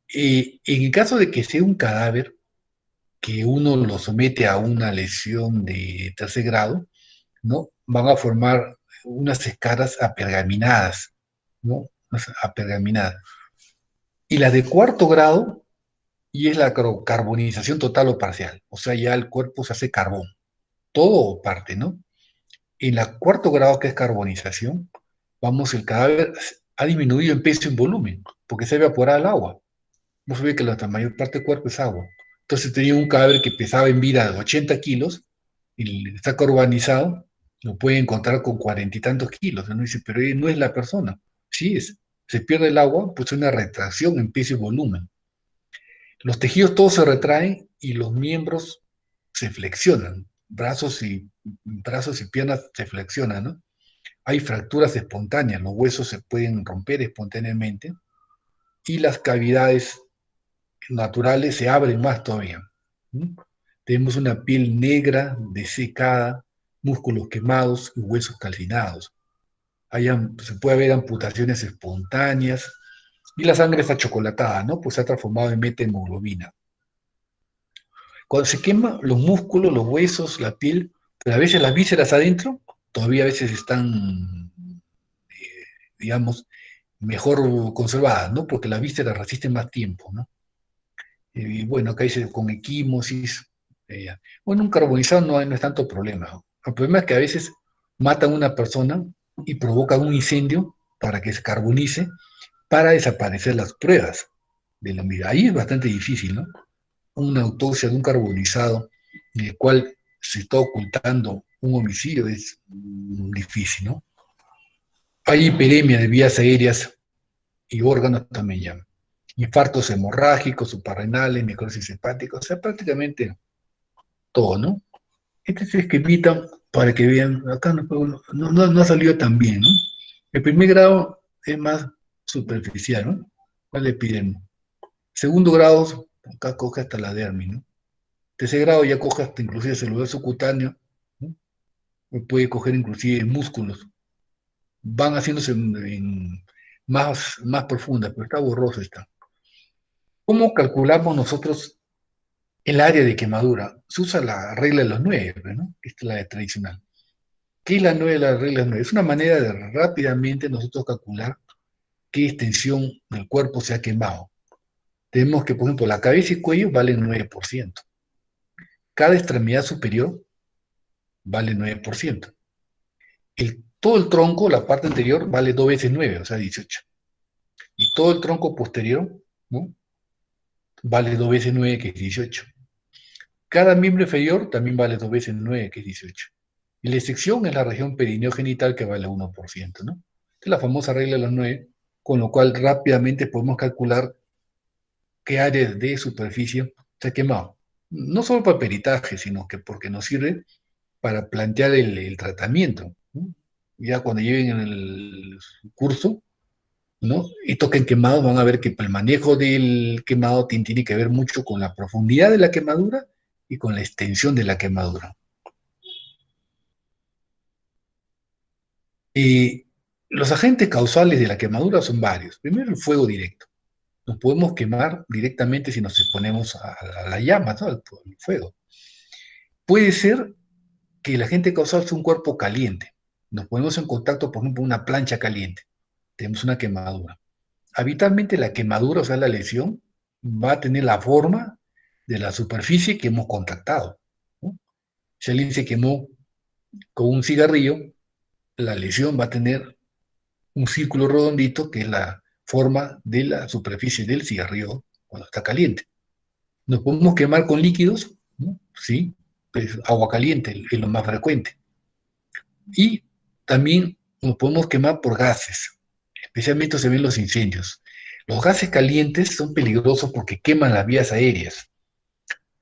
En el caso de que sea un cadáver, que uno lo somete a una lesión de tercer grado, ¿no? Van a formar unas escaras apergaminadas, ¿no? Apergaminadas. Y las de cuarto grado, y es la carbonización total o parcial, o sea, ya el cuerpo se hace carbón, todo o parte, ¿no? En la cuarto grado, que es carbonización, el cadáver ha disminuido en peso y en volumen, porque se evapora el agua. No se ve que la mayor parte del cuerpo es agua. Entonces tenía un cadáver que pesaba en vida de 80 kilos, y está carbonizado, lo puede encontrar con 40 y tantos kilos. Uno dice, pero no es la persona. Sí es. Se pierde el agua, pues hay una retracción en peso y volumen. Los tejidos todos se retraen y los miembros se flexionan. Brazos y piernas se flexionan, ¿no? Hay fracturas espontáneas, los huesos se pueden romper espontáneamente y las cavidades naturales se abren más todavía. ¿Mm? Tenemos una piel negra, desecada, músculos quemados y huesos calcinados. Se puede ver amputaciones espontáneas y la sangre está chocolatada, ¿no? Pues se ha transformado en metahemoglobina. Cuando se quema los músculos, los huesos, la piel, pero a veces las vísceras adentro todavía a veces están, digamos, mejor conservadas, ¿no? Porque las vísceras resisten más tiempo, ¿no? Y bueno, acá dice con equimosis. Bueno, un carbonizado no es tanto problema, ¿no? El problema es que a veces matan a una persona y provocan un incendio para que se carbonice, para desaparecer las pruebas de la vida. Ahí es bastante difícil, ¿no? Una autopsia de un carbonizado en el cual se está ocultando un homicidio es difícil, ¿no? Hay hiperemia de vías aéreas y órganos también ya. Infartos hemorrágicos, suprarrenales, necrosis hepática, o sea, prácticamente todo, ¿no? Este es esquemita para que vean, acá no ha salido tan bien, ¿no? El primer grado es más superficial, ¿no? ¿Cuál epidermis? Segundo grado, acá coge hasta la dermis, ¿no? Tercer grado ya coge hasta inclusive el celular subcutáneo, ¿no? Puede coger inclusive músculos. Van haciéndose más profundas, pero está borroso está. ¿Cómo calculamos nosotros El área de quemadura, se usa la regla de los 9, ¿no? Esta es la de tradicional. ¿Qué es la 9 de la regla de los 9? Es una manera de rápidamente nosotros calcular qué extensión del cuerpo se ha quemado. Tenemos que, por ejemplo, la cabeza y cuello valen 9%. Cada extremidad superior vale 9%. Todo el tronco, la parte anterior, vale 2 veces 9, o sea, 18. Y todo el tronco posterior, ¿no? Vale 2 veces 9, que es 18. Cada miembro inferior también vale 2 veces 9, que es 18. Y la excepción es la región perineo genital, que vale 1%, ¿no? Esta es la famosa regla de los 9, con lo cual rápidamente podemos calcular qué área de superficie se ha quemado. No solo para peritaje, sino que porque nos sirve para plantear el tratamiento, ¿no? Ya cuando lleven en el curso, ¿no? Y toquen quemados, van a ver que el manejo del quemado tiene que ver mucho con la profundidad de la quemadura y con la extensión de la quemadura. Eh, los agentes causales de la quemadura son varios. Primero, el fuego directo. Nos podemos quemar directamente si nos exponemos a la llama, ¿no? Al fuego. Puede ser que el agente causal sea un cuerpo caliente. Nos ponemos en contacto, por ejemplo, con una plancha caliente. Tenemos una quemadura. Habitualmente la quemadura, o sea, la lesión, va a tener la forma de la superficie que hemos contactado, ¿no? Si alguien se quemó con un cigarrillo, la lesión va a tener un círculo redondito que es la forma de la superficie del cigarrillo cuando está caliente. Nos podemos quemar con líquidos, ¿no? Sí, pues agua caliente es lo más frecuente. Y también nos podemos quemar por gases, especialmente se ven los incendios. Los gases calientes son peligrosos porque queman las vías aéreas,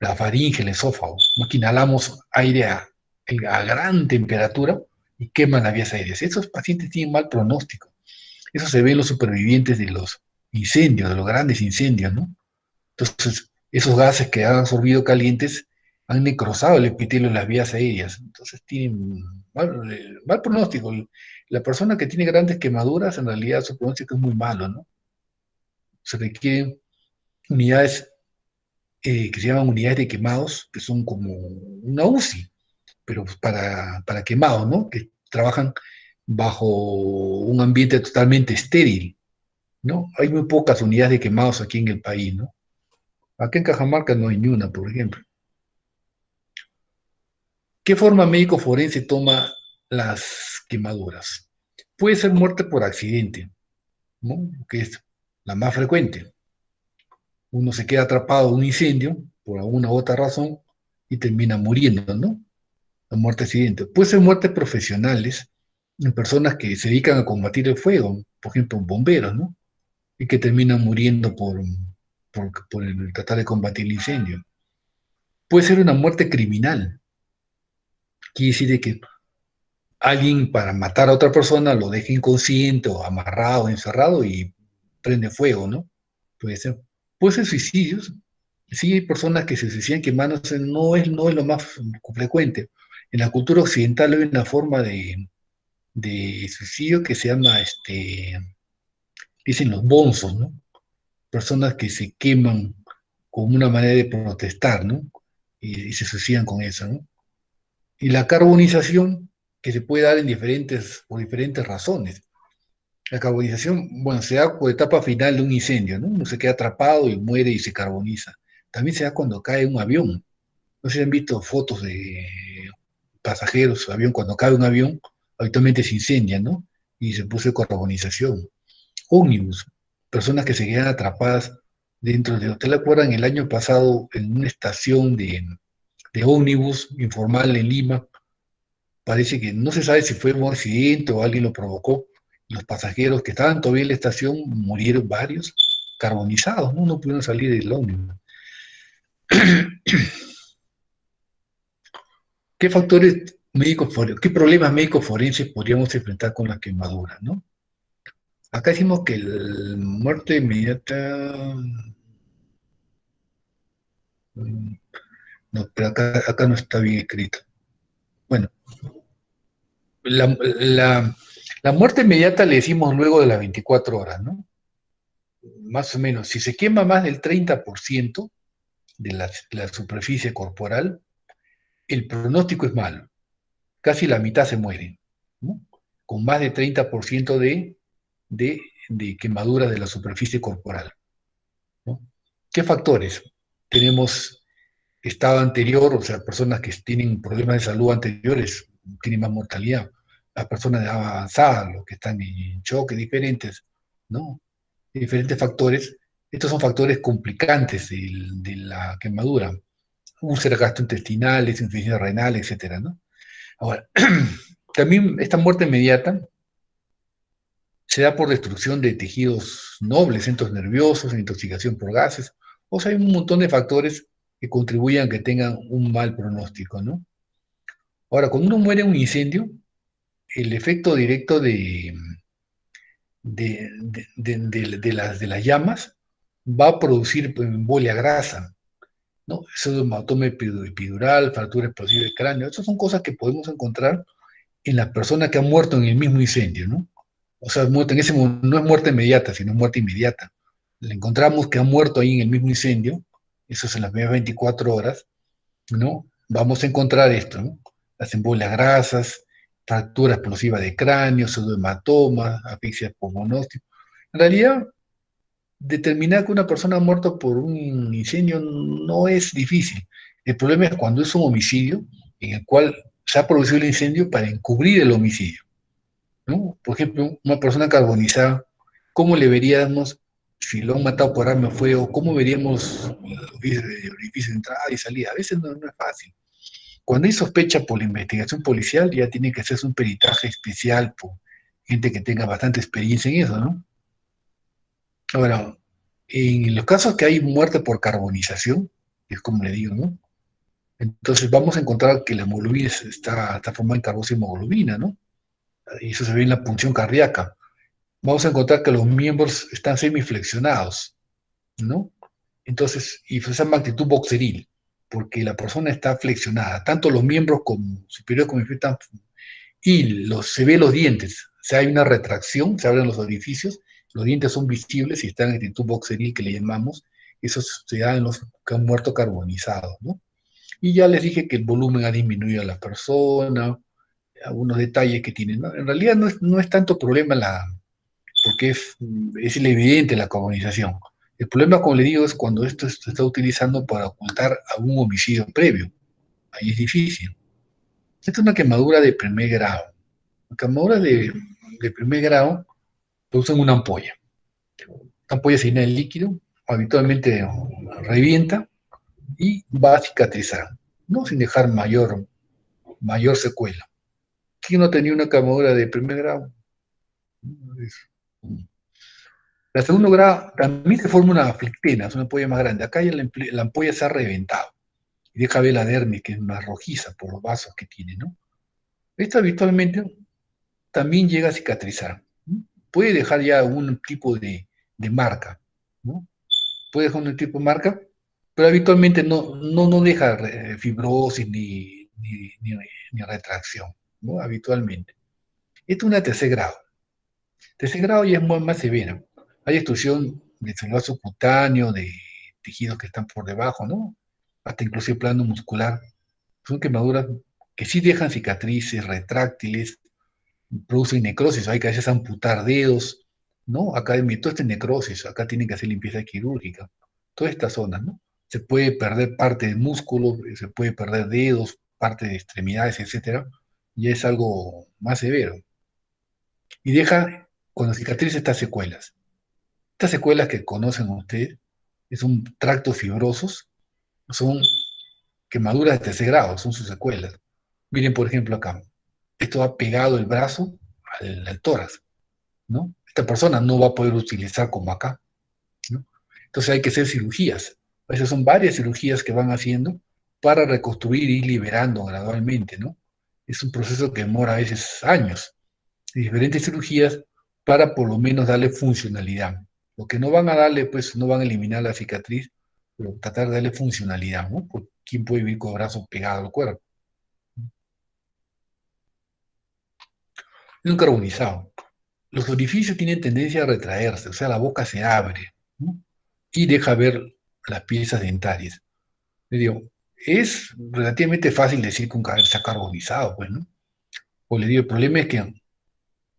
la faringe, el esófago. Que inhalamos aire a gran temperatura y queman las vías aéreas. Esos pacientes tienen mal pronóstico. Eso se ve en los supervivientes de los incendios, de los grandes incendios, ¿no? Entonces, esos gases que han absorbido calientes han necrosado el epitelio en las vías aéreas. Entonces, tienen mal pronóstico. La persona que tiene grandes quemaduras, en realidad su pronóstico es muy malo, ¿no? Se requieren unidades que se llaman unidades de quemados, que son como una UCI, pero para quemados, ¿no? Que trabajan bajo un ambiente totalmente estéril, ¿no? Hay muy pocas unidades de quemados aquí en el país, ¿no? Acá en Cajamarca no hay ni una, por ejemplo. ¿Qué forma médico forense toma las quemaduras? Puede ser muerte por accidente, ¿no? Que es la más frecuente. Uno se queda atrapado en un incendio por alguna u otra razón y termina muriendo, ¿no? La muerte accidente. Puede ser muertes profesionales en personas que se dedican a combatir el fuego, por ejemplo, bomberos, ¿no? Y que terminan muriendo por el tratar de combatir el incendio. Puede ser una muerte criminal. Quiere decir de que alguien para matar a otra persona lo deja inconsciente o amarrado, encerrado y prende fuego, ¿no? Puede ser. Puede ser suicidios. Sí, hay personas que se suicidan quemándose, no es lo más frecuente. En la cultura occidental hay una forma de suicidio que se llama, dicen los bonzos, ¿no? Personas que se queman como una manera de protestar, ¿no? Y se suicidan con eso, ¿no? Y la carbonización, que se puede dar por diferentes razones. La carbonización, bueno, se da por etapa final de un incendio, ¿no? Uno se queda atrapado y muere y se carboniza. También se da cuando cae un avión. No sé si han visto fotos de pasajeros, avión, cuando cae un avión, habitualmente se incendia, ¿no? Y se puso carbonización. Ómnibus, personas que se quedan atrapadas dentro de... ¿Usted le acuerdan el año pasado en una estación de ómnibus informal en Lima? Parece que no se sabe si fue un accidente o alguien lo provocó. Los pasajeros que estaban todavía en la estación murieron varios, carbonizados, ¿no? No pudieron salir del ómnibus. ¿Qué factores médicos, qué problemas médicos forenses podríamos enfrentar con la quemadura, ¿no? Acá decimos que la muerte inmediata, mm, no, pero acá no está bien escrito. Bueno, la, la, la muerte inmediata le decimos luego de las 24 horas, ¿no? Más o menos. Si se quema más del 30%, la superficie corporal, el pronóstico es malo. Casi la mitad se mueren, ¿no? Con más de 30% de, de quemaduras de la superficie corporal, ¿no? ¿Qué factores? Tenemos estado anterior, o sea, personas que tienen problemas de salud anteriores, tienen más mortalidad. Las personas de edad avanzada, los que están en choque, diferentes, ¿no? Diferentes factores. Estos son factores complicantes de la quemadura. Úlceras gastrointestinales, insuficiencia renal, etcétera, ¿no? Ahora, también esta muerte inmediata se da por destrucción de tejidos nobles, centros nerviosos, intoxicación por gases. O sea, hay un montón de factores que contribuyen a que tengan un mal pronóstico, ¿no? Ahora, cuando uno muere en un incendio, el efecto directo de las llamas va a producir embolia grasa, ¿no? Hematoma epidural, fractura explosiva del cráneo. Estas son cosas que podemos encontrar en la persona que ha muerto en el mismo incendio, ¿no? O sea, muerte en ese momento, no es muerte inmediata, sino muerte inmediata. Le encontramos que ha muerto ahí en el mismo incendio, eso es en las primeras 24 horas, ¿no? Vamos a encontrar esto, ¿no? Las embolias grasas, fractura explosiva de cráneo, pseudohematoma, asfixia por monóxido. En realidad, determinar que una persona ha muerto por un incendio no es difícil. El problema es cuando es un homicidio en el cual se ha producido el incendio para encubrir el homicidio, ¿no? Por ejemplo, una persona carbonizada, ¿cómo le veríamos si lo han matado por arma de fuego? ¿Cómo veríamos el orificio de entrada y salida? A veces no es fácil. Cuando hay sospecha por la investigación policial, ya tiene que hacerse un peritaje especial por gente que tenga bastante experiencia en eso, ¿no? Ahora, en los casos que hay muerte por carbonización, es como le digo, ¿no? Entonces vamos a encontrar que la hemoglobina está formada en carboxi hemoglobina, ¿no? Y eso se ve en la punción cardíaca. Vamos a encontrar que los miembros están semiflexionados, ¿no? Entonces, y se llama actitud boxeril, porque la persona está flexionada, tanto los miembros como superiores como inferiores están, y se ve los dientes, o sea, hay una retracción, se abren los orificios, los dientes son visibles y están en actitud boxeril que le llamamos, eso se da en los que han muerto carbonizados, ¿no? Y ya les dije que el volumen ha disminuido a la persona, algunos detalles que tienen, ¿no? En realidad no es tanto problema porque es evidente la carbonización. El problema, como le digo, es cuando esto se está utilizando para ocultar algún homicidio previo. Ahí es difícil. Esta es una quemadura de primer grado. La quemadura de primer grado producen una ampolla. La ampolla se llena de líquido, habitualmente revienta y va a cicatrizar, ¿no? Sin dejar mayor secuela. ¿Quién no tenía una quemadura de primer grado? La segundo grado también se forma una flictena, es una ampolla más grande. Acá ya la ampolla se ha reventado y deja ver la dermis, que es más rojiza por los vasos que tiene, ¿no? Esto habitualmente también llega a cicatrizar, ¿no? Puede dejar ya algún tipo de marca, ¿no? Puede dejar un tipo de marca, pero habitualmente no deja fibrosis ni retracción, ¿no? Habitualmente. Esto es una tercer grado. Tercer grado ya es más severa. Hay extrusión de celular subcutáneo, de tejidos que están por debajo, ¿no? Hasta inclusive plano muscular. Son quemaduras que sí dejan cicatrices retráctiles, producen necrosis. Hay que a veces amputar dedos, ¿no? Acá en todo este necrosis, acá tienen que hacer limpieza quirúrgica. Todas estas zonas, ¿no? Se puede perder parte del músculo, se puede perder dedos, parte de extremidades, etcétera. Ya es algo más severo. Y deja con la cicatriz estas secuelas. Estas secuelas que conocen ustedes son tractos fibrosos, son quemaduras de tercer grado, son sus secuelas. Miren, por ejemplo, acá. Esto ha pegado el brazo al tórax, ¿no? Esta persona no va a poder utilizar como acá, ¿no? Entonces hay que hacer cirugías. A veces son varias cirugías que van haciendo para reconstruir y ir liberando gradualmente, ¿no? Es un proceso que demora a veces años. Diferentes cirugías para por lo menos darle funcionalidad. Lo que no van a darle, pues no van a eliminar la cicatriz, pero tratar de darle funcionalidad, ¿no? Porque ¿quién puede vivir con el brazo pegado al cuerpo? Es un carbonizado. Los orificios tienen tendencia a retraerse, o sea, la boca se abre, ¿no? Y deja ver las piezas dentarias. digo, es relativamente fácil decir que un cadáver está carbonizado, pues, ¿no? O le digo, el problema es que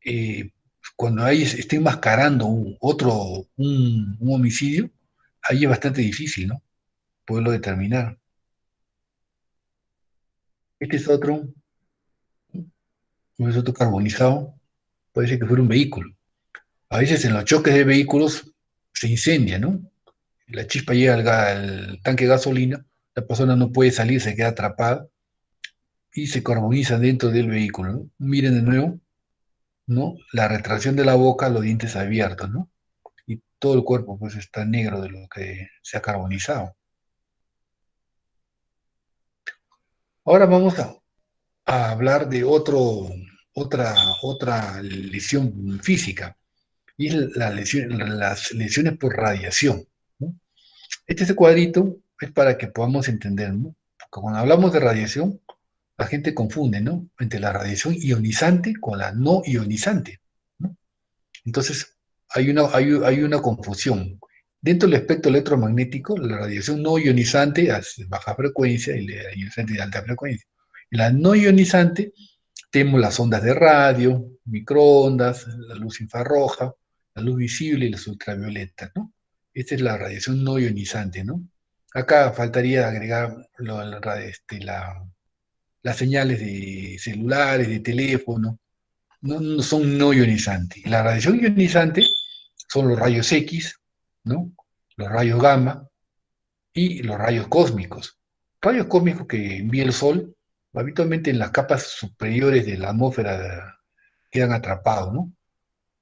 eh, cuando ahí esté enmascarando un homicidio, ahí es bastante difícil, ¿no? Poderlo determinar. Este es otro carbonizado, puede ser que fuera un vehículo. A veces en los choques de vehículos se incendia, ¿no? La chispa llega al tanque de gasolina, la persona no puede salir, se queda atrapada y se carboniza dentro del vehículo, ¿no? Miren de nuevo, ¿no? La retracción de la boca, los dientes abiertos, ¿no? Y todo el cuerpo pues está negro de lo que se ha carbonizado. Ahora vamos a hablar de otra, otra lesión física, y es las lesiones por radiación, ¿no? Este cuadrito es para que podamos entender, ¿no? Porque cuando hablamos de radiación, la gente confunde, ¿no? Entre la radiación ionizante con la no ionizante, ¿no? Entonces, hay una confusión. Dentro del espectro electromagnético, la radiación no ionizante es de baja frecuencia y la ionizante de alta frecuencia. En la no ionizante tenemos las ondas de radio, microondas, la luz infrarroja, la luz visible y las ultravioletas, ¿no? Esta es la radiación no ionizante, ¿no? Acá faltaría agregar las señales de celulares, de teléfono, no son no ionizantes. La radiación ionizante son los rayos X, ¿no? Los rayos gamma y los rayos cósmicos. Rayos cósmicos que envía el Sol, habitualmente en las capas superiores de la atmósfera quedan atrapados, ¿no?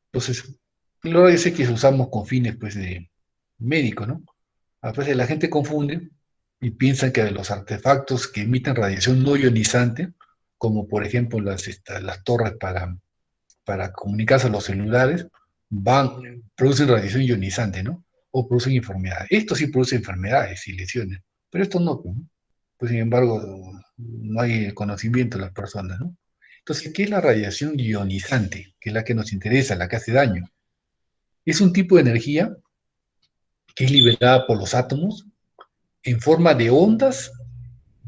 Entonces, los rayos X usamos con fines, pues, de médicos, ¿no? A veces la gente confunde y piensa que los artefactos que emiten radiación no ionizante, como por ejemplo las torres para comunicarse a los celulares, producen radiación ionizante, ¿no? O producen enfermedades. Esto sí produce enfermedades y lesiones, pero esto no, pues, ¿no? Pues sin embargo, no hay el conocimiento de las personas, ¿no? Entonces, ¿qué es la radiación ionizante? Que es la que nos interesa, la que hace daño. Es un tipo de energía que es liberada por los átomos en forma de ondas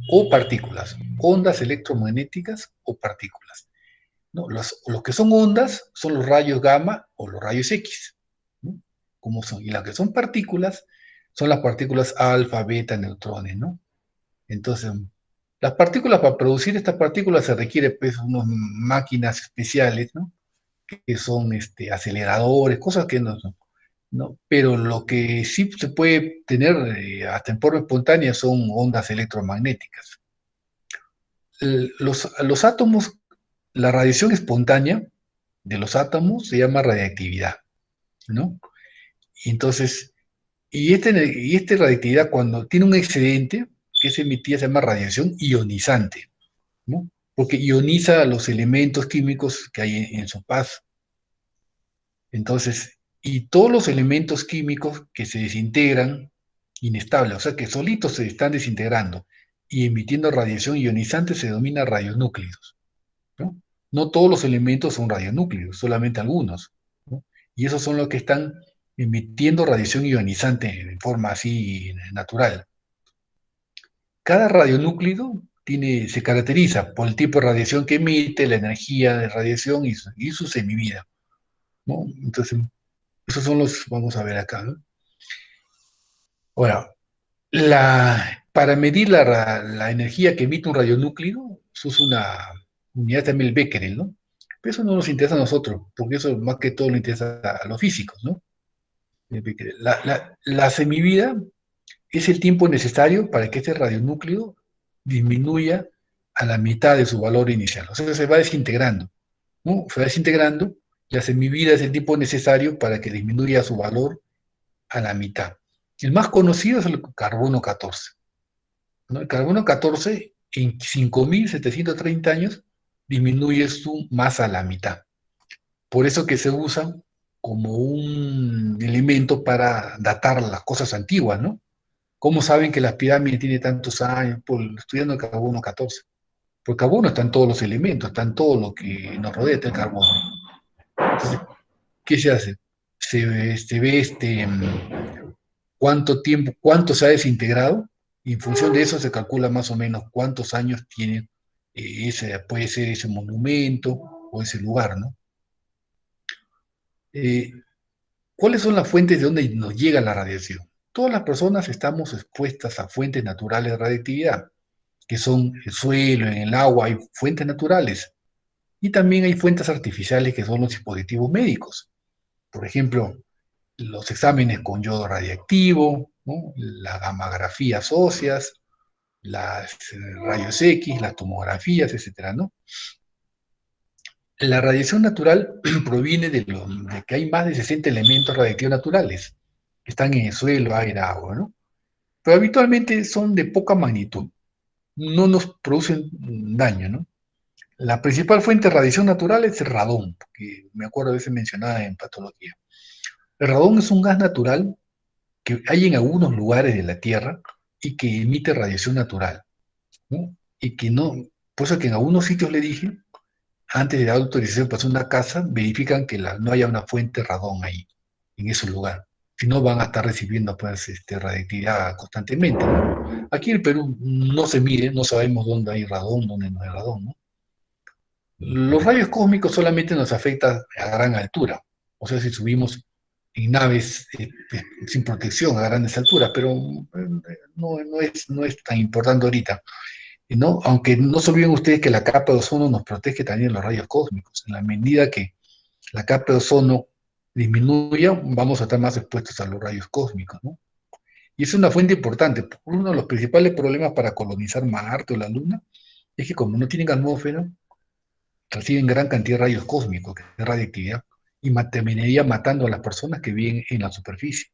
o partículas, ondas electromagnéticas o partículas, ¿no? Los que son ondas son los rayos gamma o los rayos X, ¿no? Como son. Y las que son partículas son las partículas alfa, beta, neutrones, ¿no? Entonces, las partículas, para producir estas partículas se requiere pues unas máquinas especiales, ¿no? Que son aceleradores, cosas que no son, ¿no? Pero lo que sí se puede tener hasta en forma espontánea son ondas electromagnéticas. Los átomos, la radiación espontánea de los átomos se llama radiactividad, ¿no? Y entonces, y esta radiactividad cuando tiene un excedente, que es emitida, se llama radiación ionizante, ¿no? Porque ioniza los elementos químicos que hay en su paso. Entonces, y todos los elementos químicos que se desintegran inestables, o sea que solitos se están desintegrando y emitiendo radiación ionizante se denomina radionúclidos, ¿no? No todos los elementos son radionúclidos, solamente algunos, ¿no? Y esos son los que están emitiendo radiación ionizante en forma así natural. Cada radionúclido se caracteriza por el tipo de radiación que emite, la energía de radiación y su semivida, ¿no? Entonces, esos son los, vamos a ver acá, ¿no? Ahora, para medir la energía que emite un radionúclido, se usa una unidad también el Becquerel, ¿no? Pero eso no nos interesa a nosotros, porque eso más que todo le interesa a los físicos, ¿no? El Becquerel. La semivida es el tiempo necesario para que este radionúclido disminuya a la mitad de su valor inicial. O sea, se va desintegrando, ¿no? Se va desintegrando, la semivida es el tiempo necesario para que disminuya su valor a la mitad. El más conocido es el carbono 14, ¿no? El carbono 14 en 5.730 años disminuye su masa a la mitad. Por eso que se usa como un elemento para datar las cosas antiguas, ¿no? ¿Cómo saben que las pirámides tienen tantos años? Por estudiando el carbono 14. Porque carbono está en todos los elementos, está en todo lo que nos rodea, está el carbono. Entonces, ¿qué se hace? Se ve cuánto tiempo, cuánto se ha desintegrado Y en función de eso se calcula más o menos cuántos años tiene puede ser ese monumento o ese lugar, ¿no? Eh, ¿Cuáles son las fuentes de donde nos llega la radiación? Todas las personas estamos expuestas a fuentes naturales de radiactividad, que son el suelo, en el agua, hay fuentes naturales. Y también hay fuentes artificiales que son los dispositivos médicos. Por ejemplo, los exámenes con yodo radiactivo, ¿no? Las gammagrafías óseas, las rayos X, las tomografías, etcétera, ¿no? La radiación natural proviene de que hay más de 60 elementos radiactivos naturales que están en el suelo, aire, agua, ¿no? Pero habitualmente son de poca magnitud, no nos producen daño, ¿no? La principal fuente de radiación natural es el radón, que me acuerdo de veces mencionada en patología. El radón es un gas natural que hay en algunos lugares de la Tierra y que emite radiación natural, ¿no? Y que no, por eso que en algunos sitios le dije, antes de dar autorización para hacer una casa, verifican que no haya una fuente de radón ahí, en ese lugar. Si no, van a estar recibiendo pues, radiactividad constantemente, ¿no? Aquí en el Perú no se mide, no sabemos dónde hay radón, dónde no hay radón, ¿no? Los rayos cósmicos solamente nos afectan a gran altura, o sea, si subimos en naves sin protección a grandes alturas, pero no es tan importante ahorita, ¿no? Aunque no se olviden ustedes que la capa de ozono nos protege también de los rayos cósmicos. En la medida que la capa de ozono disminuya, vamos a estar más expuestos a los rayos cósmicos, ¿no? Y es una fuente importante. Uno de los principales problemas para colonizar Marte o la Luna es que como no tienen atmósfera, reciben gran cantidad de rayos cósmicos, que es radiactividad, y terminaría matando a las personas que viven en la superficie.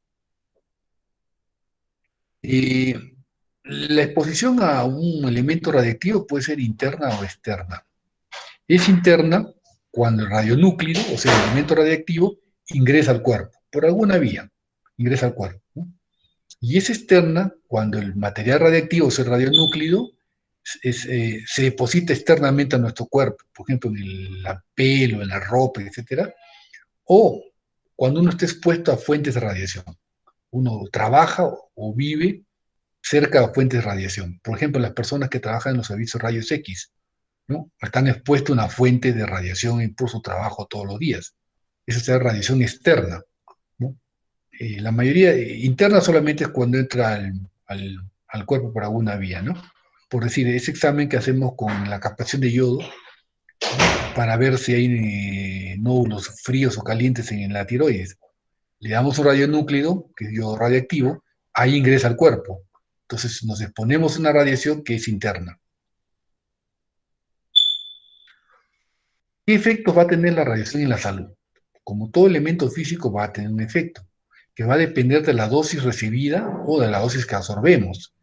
Eh, la exposición a un elemento radiactivo puede ser interna o externa. Es interna cuando el radionúclido, o sea, el elemento radiactivo, ingresa al cuerpo, por alguna vía, ingresa al cuerpo, ¿no? Y es externa cuando el material radiactivo, o sea, el radionúclido, se deposita externamente a nuestro cuerpo, por ejemplo, en la piel o en la ropa, etcétera, o cuando uno está expuesto a fuentes de radiación. Uno trabaja o vive cerca de fuentes de radiación. Por ejemplo, las personas que trabajan en los servicios rayos X, ¿no? Están expuestos a una fuente de radiación por su trabajo todos los días. Esa es radiación externa, ¿no? La mayoría interna solamente es cuando entra al cuerpo por alguna vía, ¿no? Por decir, ese examen que hacemos con la captación de yodo para ver si hay nódulos fríos o calientes en la tiroides. Le damos un radionúclido, que es yodo radiactivo, ahí ingresa al cuerpo. Entonces nos exponemos a una radiación que es interna. ¿Qué efectos va a tener la radiación en la salud? Como todo elemento físico va a tener un efecto, que va a depender de la dosis recibida o de la dosis que absorbemos.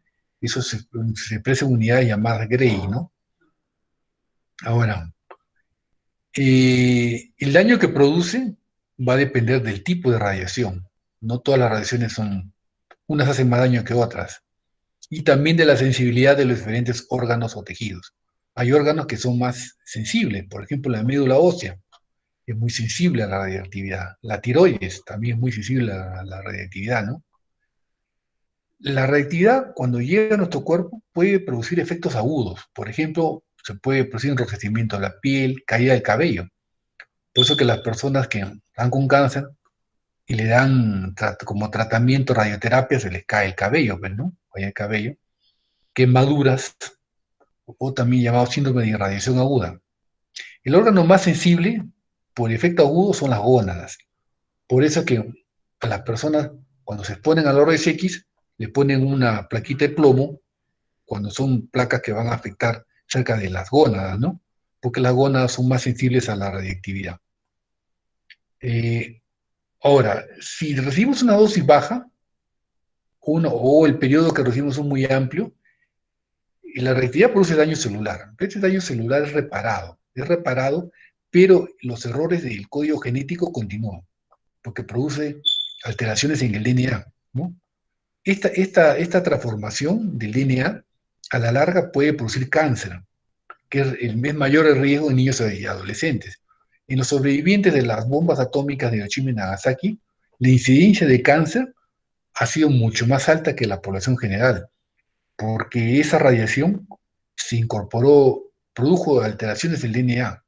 Eso se expresa en unidades llamadas Gray, ¿no? Ahora, el daño que produce va a depender del tipo de radiación. No todas las radiaciones son, unas hacen más daño que otras. Y también de la sensibilidad de los diferentes órganos o tejidos. Hay órganos que son más sensibles, por ejemplo, la médula ósea es muy sensible a la radiactividad. La tiroides también es muy sensible a la radiactividad, ¿no? La radiactividad, cuando llega a nuestro cuerpo, puede producir efectos agudos. Por ejemplo, se puede producir enrojecimiento de la piel, caída del cabello. Por eso que las personas que están con cáncer y le dan como tratamiento radioterapia, se les cae el cabello, pues, ¿no? Cae el cabello. Quemaduras, o también llamado síndrome de irradiación aguda. El órgano más sensible por efecto agudo son las gónadas. Por eso que a las personas, cuando se exponen a la hora X, le ponen una plaquita de plomo, cuando son placas que van a afectar cerca de las gónadas, ¿no? Porque las gónadas son más sensibles a la radiactividad. Eh, Ahora, si recibimos una dosis baja, o el periodo que recibimos es muy amplio, y la radiactividad produce daño celular. Este daño celular es reparado, pero los errores del código genético continúan, porque produce alteraciones en el DNA, ¿no? Esta transformación del DNA a la larga puede producir cáncer, que es el mayor riesgo en niños y adolescentes. En los sobrevivientes de las bombas atómicas de Hiroshima y Nagasaki, la incidencia de cáncer ha sido mucho más alta que la población general. porque esa radiación se incorporó, produjo alteraciones del DNA,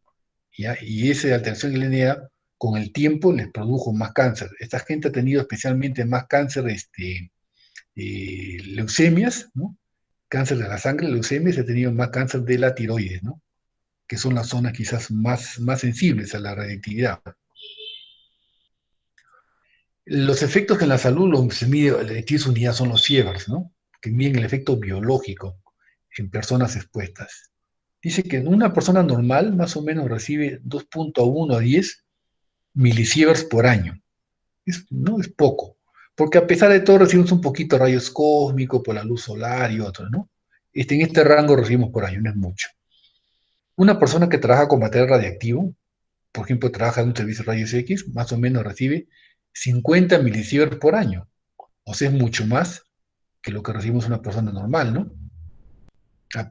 ¿ya? Y esa alteración del DNA con el tiempo les produjo más cáncer. Esta gente ha tenido especialmente más cáncer, leucemias, ¿no? Cáncer de la sangre, leucemias, ha tenido más cáncer de la tiroides, ¿no? Que son las zonas quizás más sensibles a la radiactividad. Los efectos que en la salud los se mide, la X unidad son los Sievers, ¿no? Que miden el efecto biológico en personas expuestas. Dice que una persona normal más o menos recibe 2.1 a 10 milisieverts por año. No es poco, porque a pesar de todo recibimos un poquito de rayos cósmicos por la luz solar y otros, ¿no? En este rango recibimos por año, no es mucho. Una persona que trabaja con material radiactivo, por ejemplo, trabaja en un servicio de rayos X, más o menos recibe 50 milisieverts por año. O sea, es mucho más que lo que recibimos una persona normal, ¿no?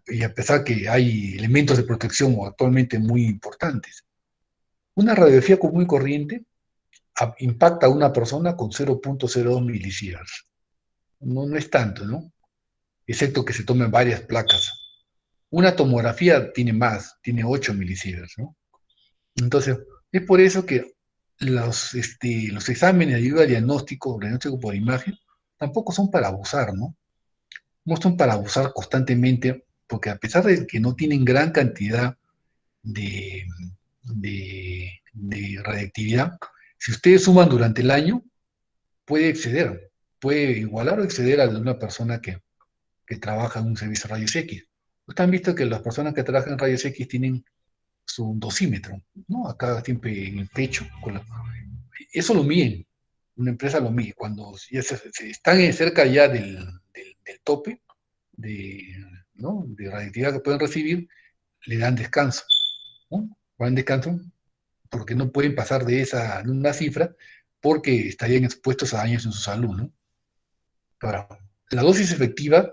Y a pesar que hay elementos de protección actualmente muy importantes. Una radiografía común y corriente impacta a una persona con 0.02 milisieverts. No es tanto, ¿no? Excepto que se tomen varias placas. Una tomografía tiene más, tiene 8 milisieverts, ¿no? Entonces, es por eso que los exámenes de ayuda diagnóstico por imagen, tampoco son para abusar, ¿no? No son para abusar constantemente, porque a pesar de que no tienen gran cantidad de, de radiactividad, si ustedes suman durante el año, puede exceder, puede igualar o exceder a la de una persona que trabaja en un servicio de rayos X. Ustedes han visto que las personas que trabajan en rayos X tienen su dosímetro, ¿no? Acá siempre en el pecho. Eso lo miden, una empresa lo mide. Cuando ya se están cerca ya del tope de, ¿no? de radiactividad que pueden recibir, le dan descanso, ¿no? Dan descanso porque no pueden pasar de una cifra porque estarían expuestos a daños en su salud, ¿no? Ahora, la dosis efectiva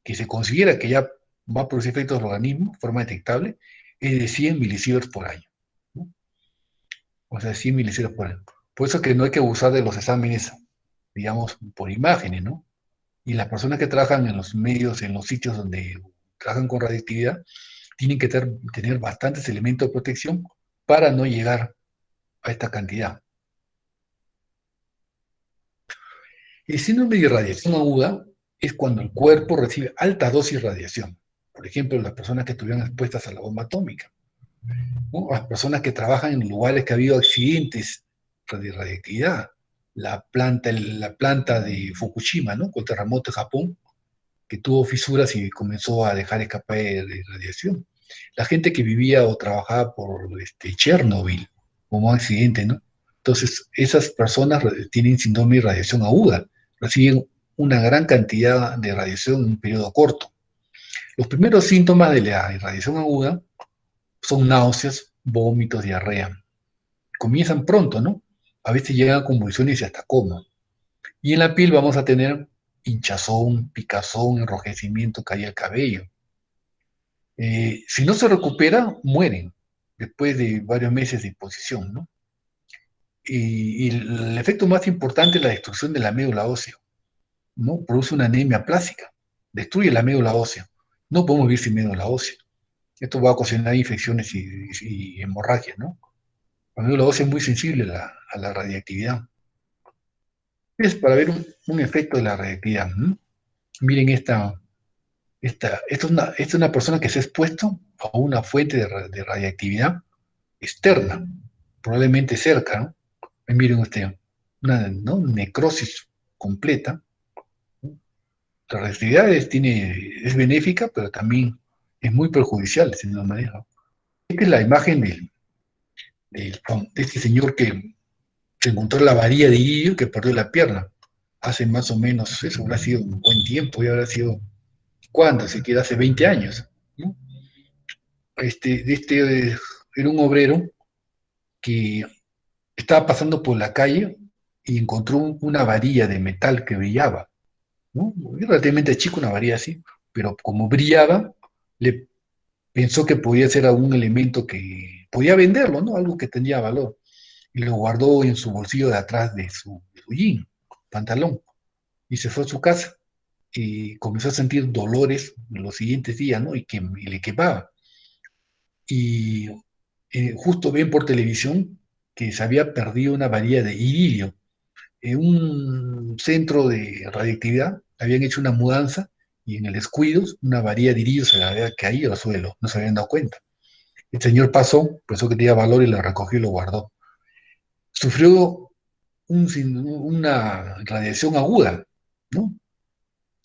que se considera que ya va a producir efectos del organismo de forma detectable es de 100 milisieverts por año, ¿no? O sea, 100 milisieverts por año. Por eso que no hay que abusar de los exámenes, digamos, por imágenes, ¿no? Y las personas que trabajan en los medios, en los sitios donde trabajan con radioactividad, tienen que tener bastantes elementos de protección para no llegar a esta cantidad. El síndrome de irradiación aguda es cuando el cuerpo recibe alta dosis de radiación. Por ejemplo, las personas que estuvieron expuestas a la bomba atómica, ¿no? Las personas que trabajan en lugares que ha habido accidentes de radiactividad. La planta de Fukushima, ¿no? Con el terremoto de Japón, que tuvo fisuras y comenzó a dejar escapar de radiación. La gente que vivía o trabajaba por Chernobyl, como accidente, ¿no? Entonces, esas personas tienen síndrome de radiación aguda, reciben una gran cantidad de radiación en un periodo corto. Los primeros síntomas de la irradiación aguda son náuseas, vómitos, diarrea. Comienzan pronto, ¿no? A veces llegan a convulsiones y hasta coma. Y en la piel vamos a tener hinchazón, picazón, enrojecimiento, caída del cabello. Si no se recupera, mueren después de varios meses de exposición, ¿no? Y el efecto más importante es la destrucción de la médula ósea, ¿no? Produce una anemia plástica, destruye la médula ósea. No podemos vivir sin médula ósea. Esto va a ocasionar infecciones y hemorragias, ¿no? La médula ósea es muy sensible a la radiactividad. Es para ver un efecto de la radiactividad. ¿No? Miren esta es una persona que se ha expuesto a una fuente de radiactividad externa, probablemente cerca, ¿no? Miren ustedes, una, ¿no? necrosis completa. ¿No? La radiactividad es benéfica, pero también es muy perjudicial si no lo maneja. Esta es la imagen de este señor que se encontró la varilla de iridio que perdió la pierna. Hace más o menos, eso habrá sido un buen tiempo, y habrá sido, ¿cuándo? Siquiera hace 20 años. ¿No? Era un obrero que estaba pasando por la calle y encontró una varilla de metal que brillaba, ¿no? Era relativamente chico, una varilla así, pero como brillaba, le pensó que podía ser algún elemento que podía venderlo, ¿no? Algo que tendría valor. Y lo guardó en su bolsillo de atrás de su jean, pantalón, y se fue a su casa. comenzó a sentir dolores los siguientes días, ¿no? Y le quemaba. Y justo ven por televisión que se había perdido una varilla de iridio. En un centro de radioactividad habían hecho una mudanza y en el descuido una varilla de iridio se le había caído al suelo, no se habían dado cuenta. El señor pasó, pensó que tenía valor y la recogió y lo guardó. Sufrió una radiación aguda, ¿no?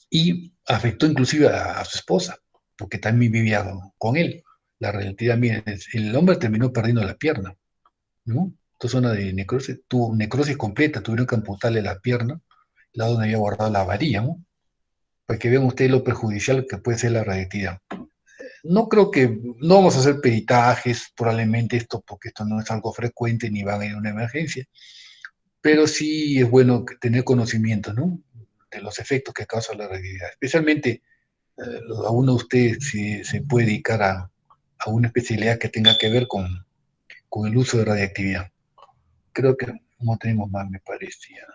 Y afectó inclusive a su esposa, porque también vivía con él. La realidad, miren, el hombre terminó perdiendo la pierna, ¿no? Entonces, zona de necrosis, tuvo necrosis completa, tuvieron que amputarle la pierna, el lado donde había guardado la varilla, ¿no? Para que vean ustedes lo perjudicial que puede ser la radioactividad. No creo que, no vamos a hacer peritajes, probablemente esto, porque esto no es algo frecuente ni van a ir a una emergencia, pero sí es bueno tener conocimiento, ¿no? De los efectos que causa la radioactividad, especialmente a uno de ustedes si se puede dedicar a una especialidad que tenga que ver con el uso de radiactividad. Creo que no tenemos más, me parecía.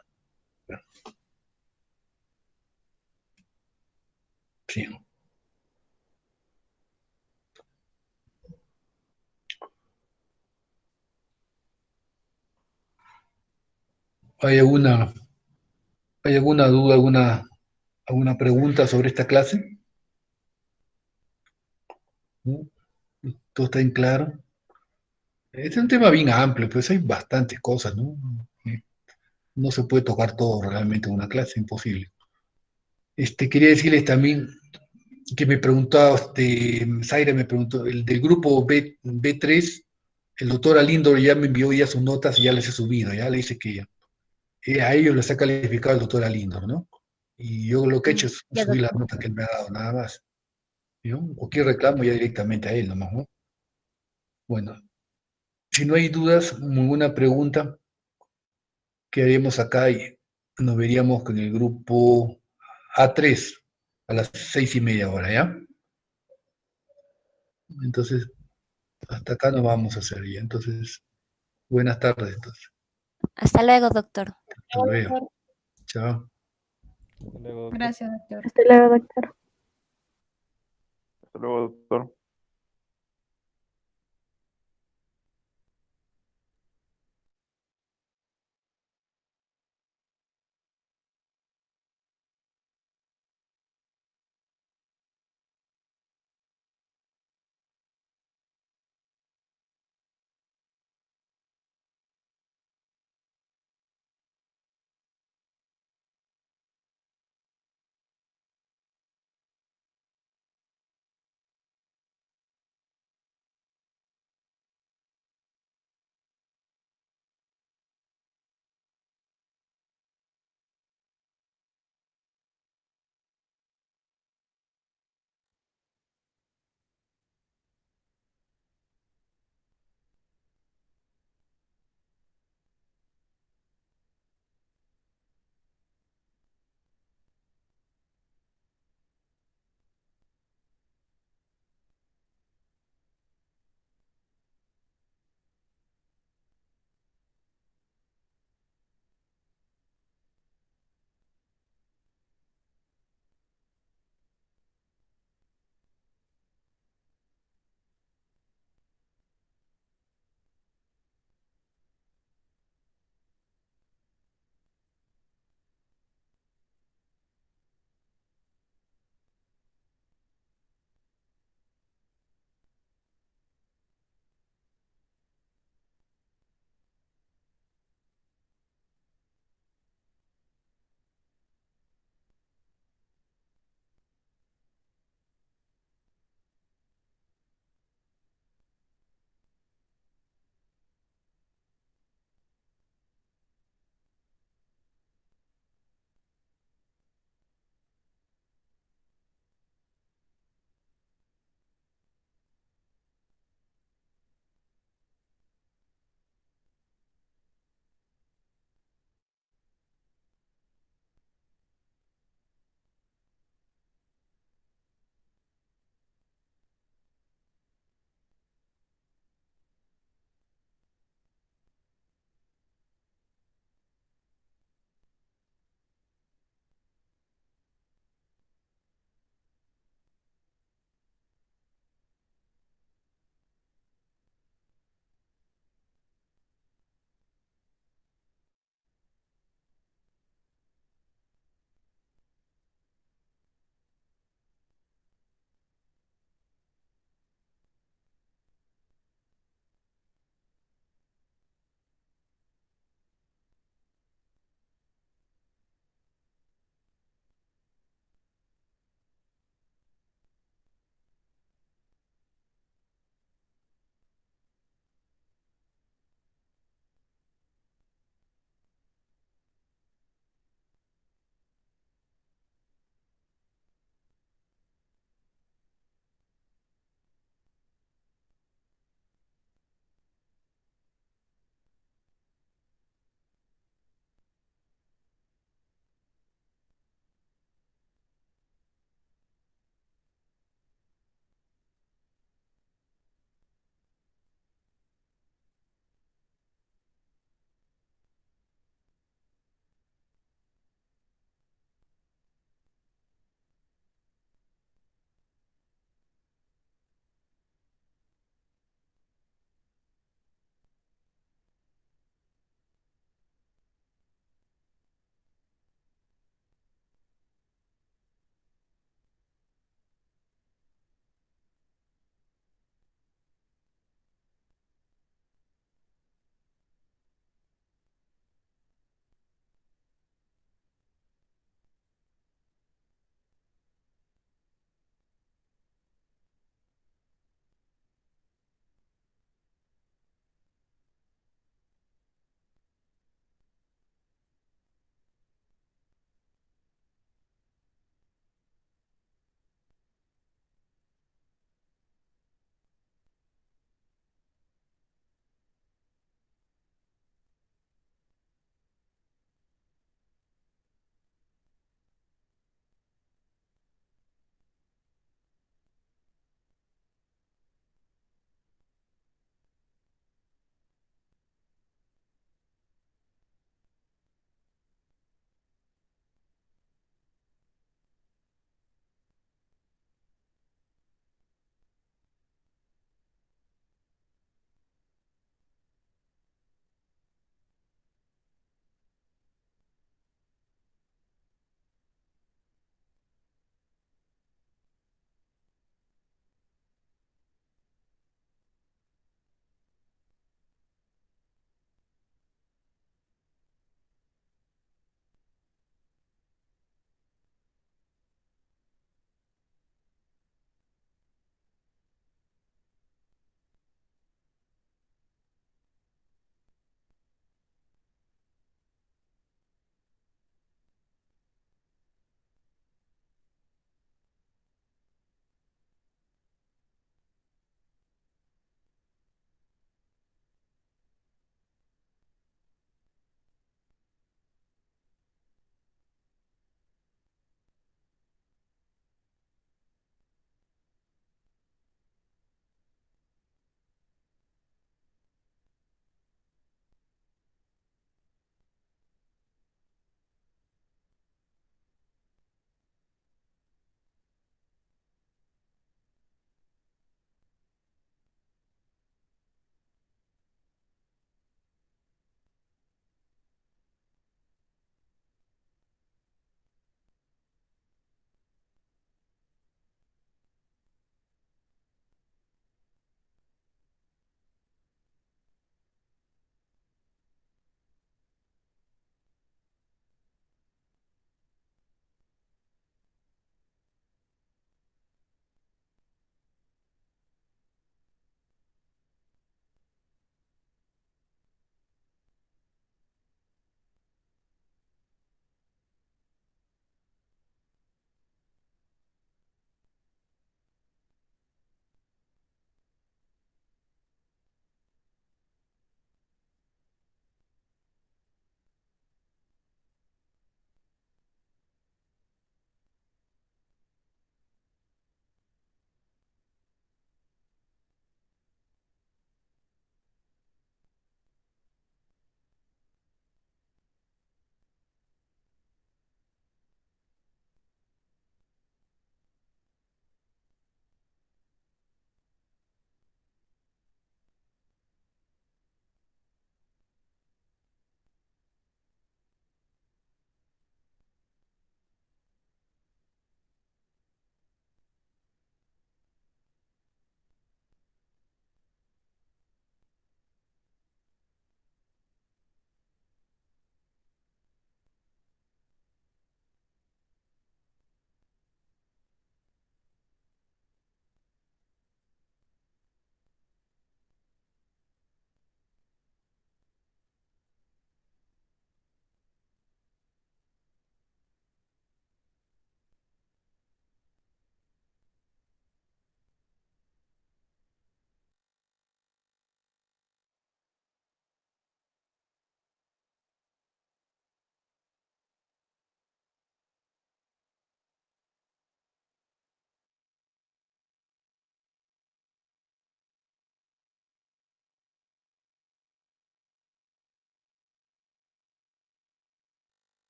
Sí. ¿Hay alguna, ¿Hay alguna duda, alguna pregunta sobre esta clase? ¿No? ¿Todo está en claro? Es un tema bien amplio, pues hay bastantes cosas, ¿no? No se puede tocar todo realmente en una clase, imposible. Quería decirles también que me preguntaba, Zaira me preguntó, el del grupo B3, el doctor Alindor ya me envió ya sus notas y ya les he subido, ya le dice que a ellos les ha calificado el doctor Alindor, ¿no? Y yo lo que he hecho es Ya, subir las doctor. notas que él me ha dado, nada más, ¿no? Cualquier reclamo ya directamente a él nomás, ¿no? Bueno, si no hay dudas, ninguna pregunta, quedaríamos acá y nos veríamos con el grupo A3 a las 6:30 horas, ¿ya? Entonces, hasta acá nos vamos a hacer ya. Entonces, buenas tardes, entonces. Hasta luego, doctor. Hasta luego. Chao. Hasta luego, doctor. Gracias, doctor. Hasta luego, doctor. Hasta luego, doctor.